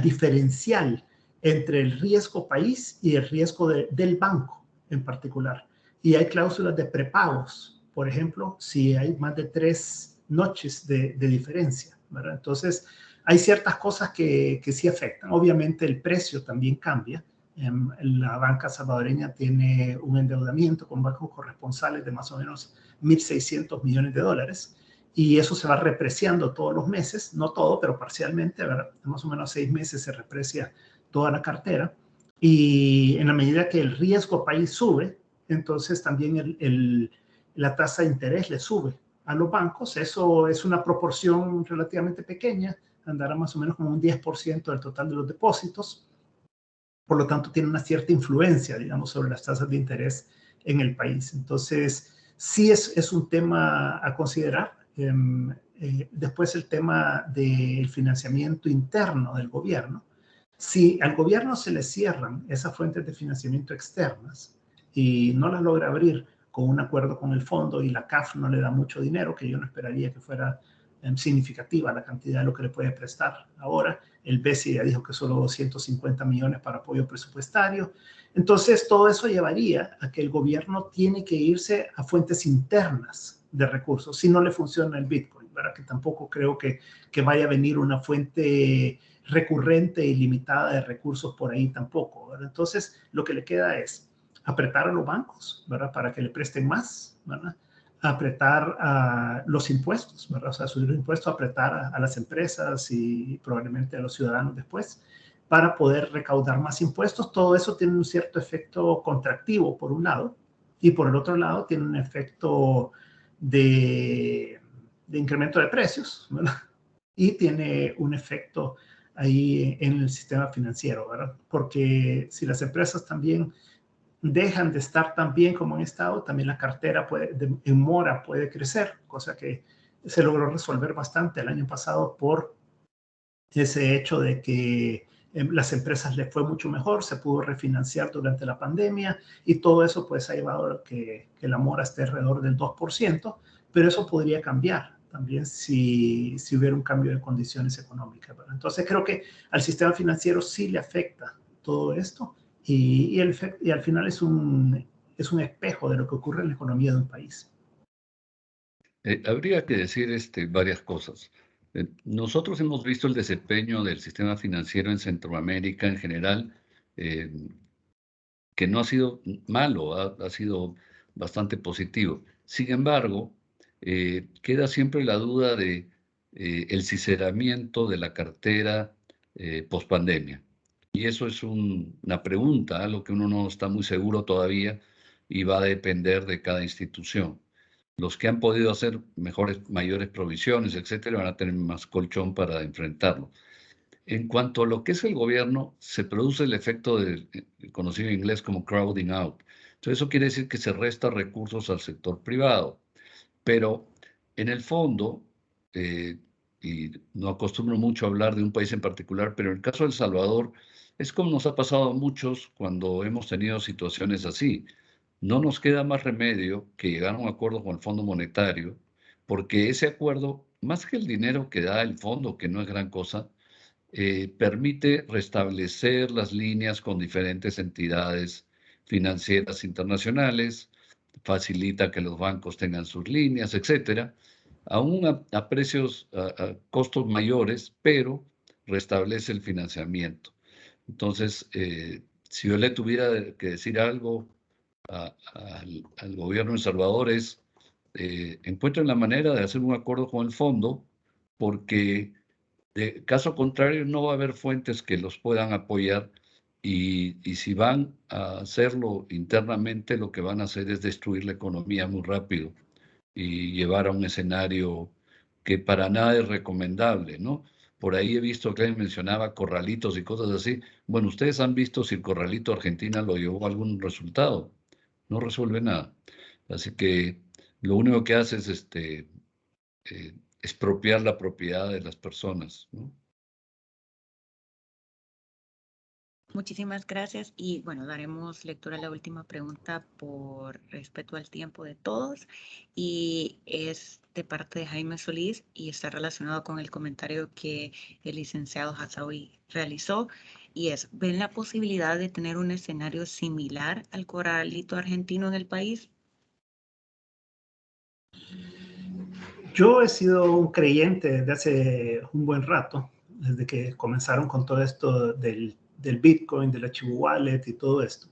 diferencial entre el riesgo país y el riesgo del banco en particular. Y hay cláusulas de prepagos, por ejemplo, si hay más de 3 noches de diferencia, ¿verdad? Entonces, hay ciertas cosas que sí afectan. Obviamente, el precio también cambia. La banca salvadoreña tiene un endeudamiento con bancos corresponsales de más o menos 1.600 millones de dólares. Y eso se va repreciando todos los meses, no todo, pero parcialmente, ¿verdad? Más o menos 6 meses se reprecia toda la cartera, y en la medida que el riesgo país sube, entonces también la tasa de interés le sube a los bancos. Eso es una proporción relativamente pequeña, andará más o menos como un 10% del total de los depósitos. Por lo tanto, tiene una cierta influencia, digamos, sobre las tasas de interés en el país. Entonces, sí es un tema a considerar. Después el tema del financiamiento interno del gobierno. Si al gobierno se le cierran esas fuentes de financiamiento externas y no las logra abrir con un acuerdo con el fondo y la CAF no le da mucho dinero, que yo no esperaría que fuera significativa la cantidad de lo que le puede prestar ahora, el BCE ya dijo que solo 250 millones para apoyo presupuestario. Entonces, todo eso llevaría a que el gobierno tiene que irse a fuentes internas de recursos, si no le funciona el Bitcoin, ¿verdad? Que tampoco creo que vaya a venir una fuente recurrente y limitada de recursos por ahí tampoco, ¿verdad? Entonces, lo que le queda es apretar a los bancos, ¿verdad? Para que le presten más, ¿verdad? Apretar los impuestos, ¿verdad? O sea, subir los impuestos, apretar a las empresas y probablemente a los ciudadanos después, para poder recaudar más impuestos. Todo eso tiene un cierto efecto contractivo, por un lado, y por el otro lado tiene un efecto de incremento de precios, ¿verdad? Y tiene un efecto ahí en el sistema financiero, ¿verdad? Porque si las empresas también dejan de estar tan bien como han estado, también la cartera en mora puede crecer, cosa que se logró resolver bastante el año pasado por ese hecho de que las empresas les fue mucho mejor, se pudo refinanciar durante la pandemia y todo eso pues ha llevado a que la mora esté alrededor del 2%, pero eso podría cambiar también si hubiera un cambio de condiciones económicas, ¿verdad? Entonces creo que al sistema financiero sí le afecta todo esto y al final es un espejo de lo que ocurre en la economía de un país. Habría que decir varias cosas. Nosotros hemos visto el desempeño del sistema financiero en Centroamérica en general, que no ha sido malo, ha sido bastante positivo. Sin embargo, queda siempre la duda de el ciceramiento de la cartera pospandemia. Y eso es una pregunta, algo que uno no está muy seguro todavía y va a depender de cada institución. Los que han podido hacer mayores provisiones, etcétera, van a tener más colchón para enfrentarlo. En cuanto a lo que es el gobierno, se produce el efecto conocido en inglés como crowding out. Entonces, eso quiere decir que se resta recursos al sector privado. Pero, en el fondo, y no acostumbro mucho a hablar de un país en particular, pero en el caso de El Salvador, Es como nos ha pasado a muchos cuando hemos tenido situaciones así. No nos queda más remedio que llegar a un acuerdo con el Fondo Monetario, porque ese acuerdo, más que el dinero que da el fondo, que no es gran cosa, permite restablecer las líneas con diferentes entidades financieras internacionales, facilita que los bancos tengan sus líneas, etcétera, aún a precios, a costos mayores, pero restablece el financiamiento. Entonces, si yo le tuviera que decir algo al gobierno de El Salvador es, encuentren la manera de hacer un acuerdo con el fondo, porque de caso contrario no va a haber fuentes que los puedan apoyar y si van a hacerlo internamente, lo que van a hacer es destruir la economía muy rápido y llevar a un escenario que para nada es recomendable, ¿no? Por ahí he visto que alguien mencionaba corralitos y cosas así. Bueno, ustedes han visto si el corralito Argentina lo llevó a algún resultado. No resuelve nada. Así que lo único que hace es expropiar la propiedad de las personas, ¿no? Muchísimas gracias y bueno, daremos lectura a la última pregunta por respeto al tiempo de todos y es de parte de Jaime Solís y está relacionado con el comentario que el licenciado Hassaoui realizó y es, ¿ven la posibilidad de tener un escenario similar al corralito argentino en el país? Yo he sido un creyente desde hace un buen rato, desde que comenzaron con todo esto del Bitcoin, del archivo wallet y todo esto,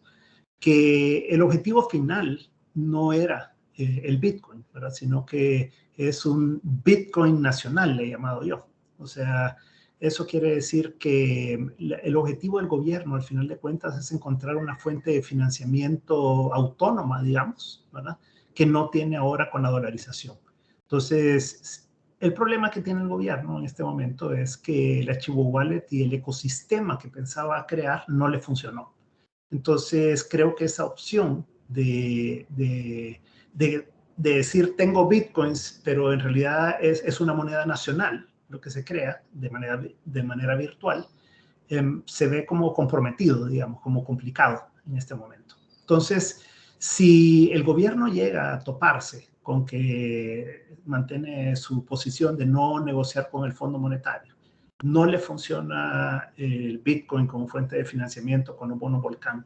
que el objetivo final no era el Bitcoin, ¿verdad? Sino que es un Bitcoin nacional, le he llamado yo. O sea, eso quiere decir que el objetivo del gobierno, al final de cuentas, es encontrar una fuente de financiamiento autónoma, digamos, ¿verdad? Que no tiene ahora con la dolarización. Entonces, el problema que tiene el gobierno en este momento es que el archivo wallet y el ecosistema que pensaba crear no le funcionó. Entonces, creo que esa opción de decir tengo bitcoins, pero en realidad es una moneda nacional, lo que se crea de manera virtual, se ve como comprometido, digamos, como complicado en este momento. Entonces, si el gobierno llega a toparse con que mantiene su posición de no negociar con el Fondo Monetario, no le funciona el Bitcoin como fuente de financiamiento con un bono volcán,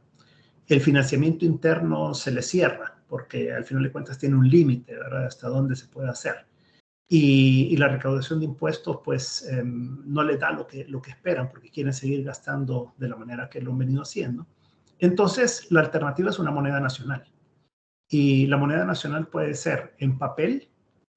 el financiamiento interno se le cierra, porque al final de cuentas tiene un límite, ¿verdad? Hasta dónde se puede hacer. Y la recaudación de impuestos, pues, no les da lo que esperan, porque quieren seguir gastando de la manera que lo han venido haciendo. Entonces, la alternativa es una moneda nacional. Y la moneda nacional puede ser en papel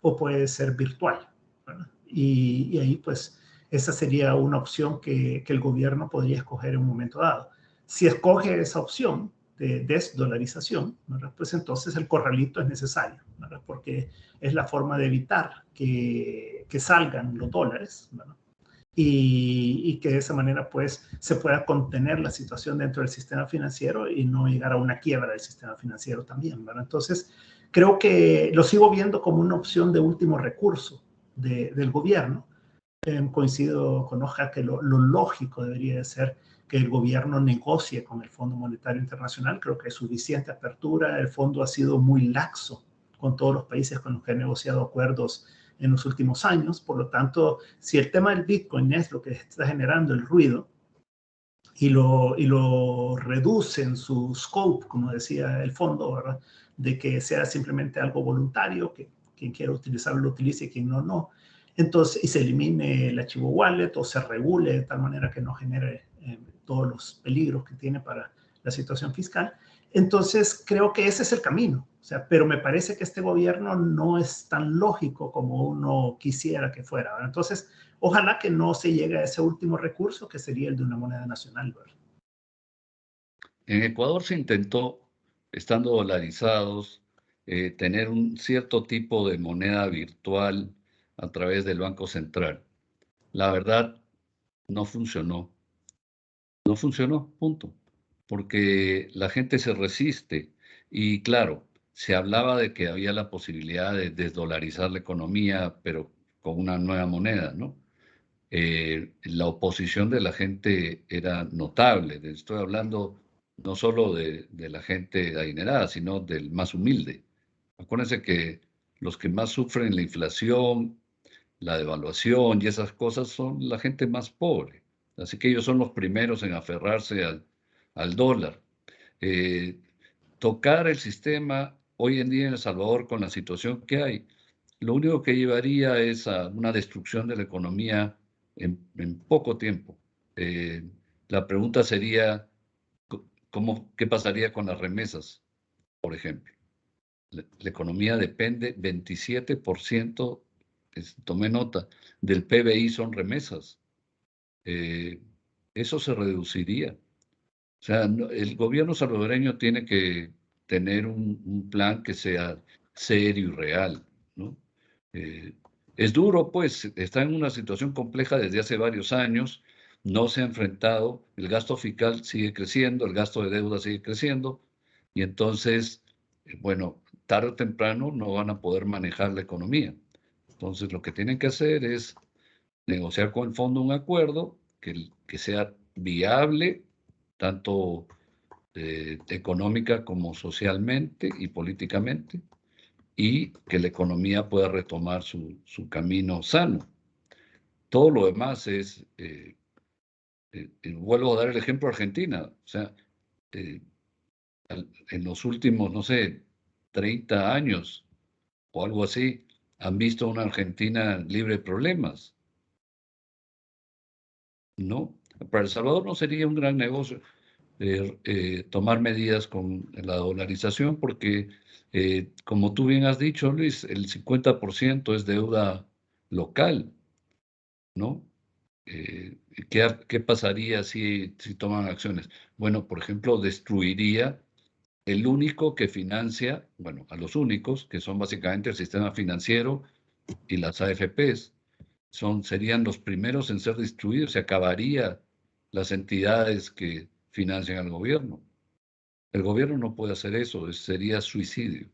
o puede ser virtual, ¿verdad? Y ahí, pues, esa sería una opción que el gobierno podría escoger en un momento dado. Si escoge esa opción de desdolarización, ¿verdad? Pues entonces el corralito es necesario, ¿verdad? Porque es la forma de evitar que salgan los dólares, ¿verdad? Y que de esa manera pues se pueda contener la situación dentro del sistema financiero y no llegar a una quiebra del sistema financiero también, ¿verdad? Entonces, creo que lo sigo viendo como una opción de último recurso del gobierno. Coincido con Oja que lo lógico debería de ser que el gobierno negocie con el Fondo Monetario Internacional. Creo que hay suficiente apertura. El fondo ha sido muy laxo con todos los países con los que ha negociado acuerdos en los últimos años. Por lo tanto, si el tema del Bitcoin es lo que está generando el ruido y lo reduce en su scope, como decía el fondo, ¿verdad? De que sea simplemente algo voluntario, que quien quiera utilizarlo lo utilice y quien no, no. Entonces, y se elimine el archivo wallet o se regule de tal manera que no genere todos los peligros que tiene para la situación fiscal. Entonces, creo que ese es el camino. O sea, pero me parece que este gobierno no es tan lógico como uno quisiera que fuera, ¿verdad? Entonces, ojalá que no se llegue a ese último recurso, que sería el de una moneda nacional, ¿verdad? En Ecuador se intentó, estando dolarizados, tener un cierto tipo de moneda virtual a través del Banco Central. La verdad, no funcionó. No funcionó, punto. Porque la gente se resiste. Y claro, se hablaba de que había la posibilidad de desdolarizar la economía, pero con una nueva moneda, ¿no? la oposición de la gente era notable. Estoy hablando no solo de la gente adinerada, sino del más humilde. Acuérdense que los que más sufren la inflación, la devaluación y esas cosas son la gente más pobre. Así que ellos son los primeros en aferrarse al dólar. Tocar el sistema hoy en día en El Salvador con la situación que hay, lo único que llevaría es a una destrucción de la economía en poco tiempo. La pregunta sería, ¿qué pasaría con las remesas, por ejemplo? La economía depende, 27%, tomé nota, del PBI son remesas. Eso se reduciría. O sea, el gobierno salvadoreño tiene que tener un plan que sea serio y real, ¿no? Es duro, pues, está en una situación compleja desde hace varios años, no se ha enfrentado, el gasto fiscal sigue creciendo, el gasto de deuda sigue creciendo, y entonces, bueno, tarde o temprano no van a poder manejar la economía. Entonces, lo que tienen que hacer es negociar con el fondo un acuerdo que sea viable, tanto económica como socialmente y políticamente, y que la economía pueda retomar su camino sano. Todo lo demás es, vuelvo a dar el ejemplo de Argentina, o sea, en los últimos, no sé, 30 años o algo así, han visto una Argentina libre de problemas. No, para El Salvador no sería un gran negocio tomar medidas con la dolarización porque, como tú bien has dicho, Luis, el 50% es deuda local, ¿no? ¿Qué pasaría si toman acciones? Bueno, por ejemplo, destruiría el único que financia, bueno, a los únicos, que son básicamente el sistema financiero y las AFPs, serían los primeros en ser destruidos, se acabaría las entidades que financian al gobierno. El gobierno no puede hacer eso, sería suicidio.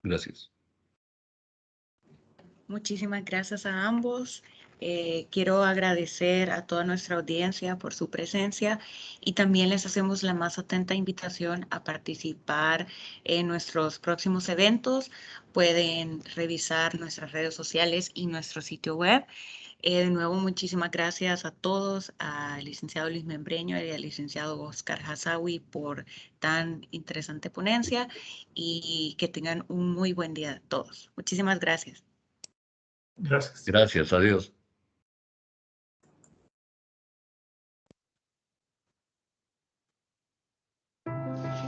Gracias. Muchísimas gracias a ambos. Quiero agradecer a toda nuestra audiencia por su presencia y también les hacemos la más atenta invitación a participar en nuestros próximos eventos. Pueden revisar nuestras redes sociales y nuestro sitio web. De nuevo, muchísimas gracias a todos, al licenciado Luis Membreño y al licenciado Oscar Hazawi por tan interesante ponencia y que tengan un muy buen día todos. Muchísimas gracias. Gracias. Gracias, adiós.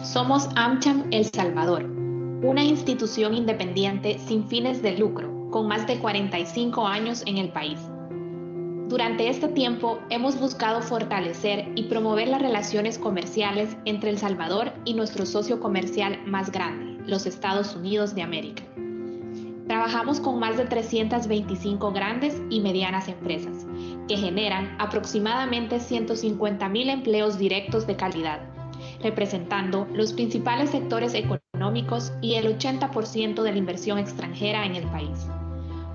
Somos AmCham El Salvador, una institución independiente sin fines de lucro, con más de 45 años en el país. Durante este tiempo hemos buscado fortalecer y promover las relaciones comerciales entre El Salvador y nuestro socio comercial más grande, los Estados Unidos de América. Trabajamos con más de 325 grandes y medianas empresas, que generan aproximadamente 150,000 empleos directos de calidad, representando los principales sectores económicos y el 80% de la inversión extranjera en el país.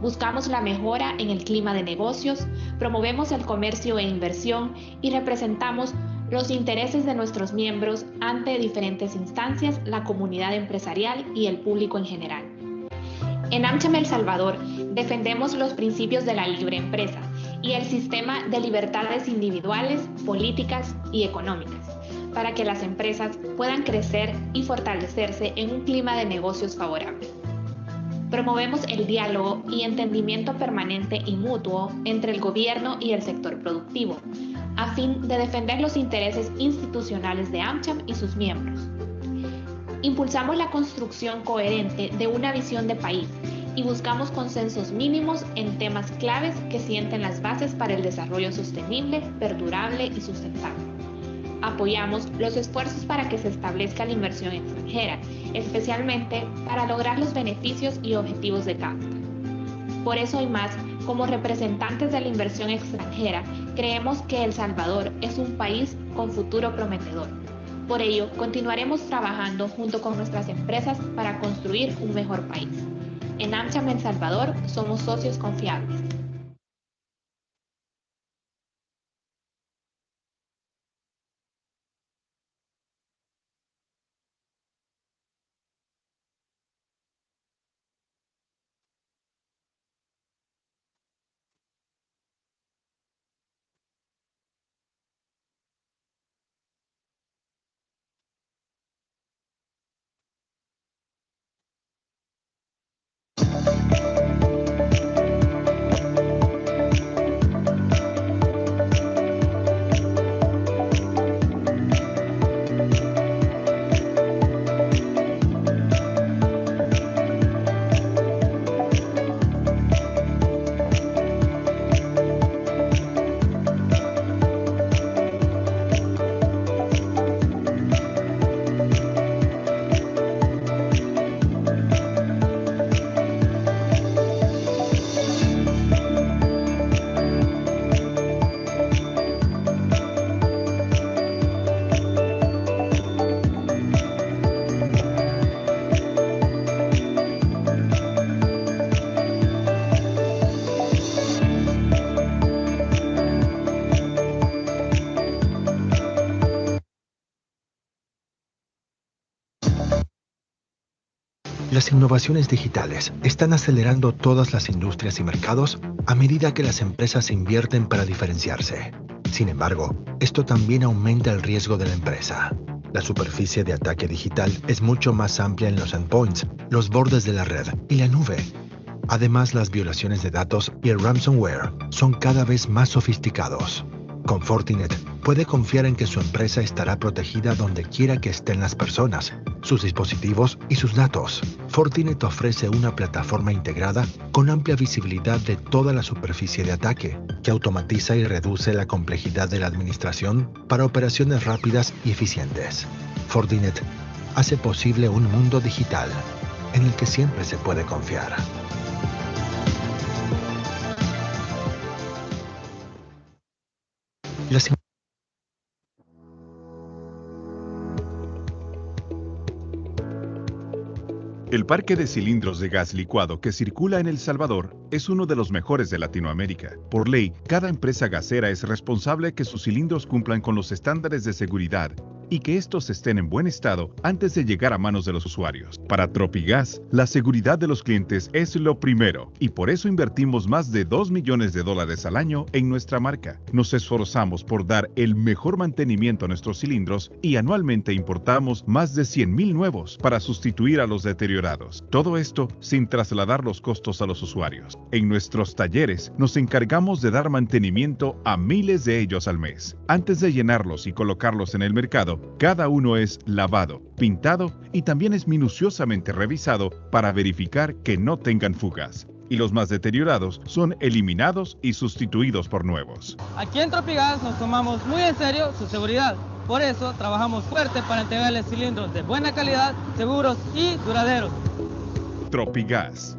Buscamos la mejora en el clima de negocios, promovemos el comercio e inversión y representamos los intereses de nuestros miembros ante diferentes instancias, la comunidad empresarial y el público en general. En AmCham El Salvador defendemos los principios de la libre empresa y el sistema de libertades individuales, políticas y económicas, para que las empresas puedan crecer y fortalecerse en un clima de negocios favorable. Promovemos el diálogo y entendimiento permanente y mutuo entre el gobierno y el sector productivo, a fin de defender los intereses institucionales de AmCham y sus miembros. Impulsamos la construcción coherente de una visión de país y buscamos consensos mínimos en temas claves que sienten las bases para el desarrollo sostenible, perdurable y sustentable. Apoyamos los esfuerzos para que se establezca la inversión extranjera, especialmente para lograr los beneficios y objetivos de CAFTA. Por eso y más, como representantes de la inversión extranjera, creemos que El Salvador es un país con futuro prometedor. Por ello, continuaremos trabajando junto con nuestras empresas para construir un mejor país. En AmCham El Salvador somos socios confiables. Las innovaciones digitales están acelerando todas las industrias y mercados a medida que las empresas invierten para diferenciarse. Sin embargo, esto también aumenta el riesgo de la empresa. La superficie de ataque digital es mucho más amplia en los endpoints, los bordes de la red y la nube. Además, las violaciones de datos y el ransomware son cada vez más sofisticados. Con Fortinet, puede confiar en que su empresa estará protegida donde quiera que estén las personas, sus dispositivos y sus datos. Fortinet ofrece una plataforma integrada con amplia visibilidad de toda la superficie de ataque, que automatiza y reduce la complejidad de la administración para operaciones rápidas y eficientes. Fortinet hace posible un mundo digital en el que siempre se puede confiar. El parque de cilindros de gas licuado que circula en El Salvador es uno de los mejores de Latinoamérica. Por ley, cada empresa gasera es responsable que sus cilindros cumplan con los estándares de seguridad y que estos estén en buen estado antes de llegar a manos de los usuarios. Para Tropigas, la seguridad de los clientes es lo primero y por eso invertimos más de $2 millones al año en nuestra marca. Nos esforzamos por dar el mejor mantenimiento a nuestros cilindros y anualmente importamos más de 100,000 nuevos para sustituir a los deteriorados. Todo esto sin trasladar los costos a los usuarios. En nuestros talleres nos encargamos de dar mantenimiento a miles de ellos al mes. Antes de llenarlos y colocarlos en el mercado, cada uno es lavado, pintado y también es minuciosamente revisado para verificar que no tengan fugas. Y los más deteriorados son eliminados y sustituidos por nuevos. Aquí en Tropigas nos tomamos muy en serio su seguridad. Por eso trabajamos fuerte para entregarles cilindros de buena calidad, seguros y duraderos. Tropigas,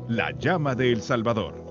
la llama de El Salvador.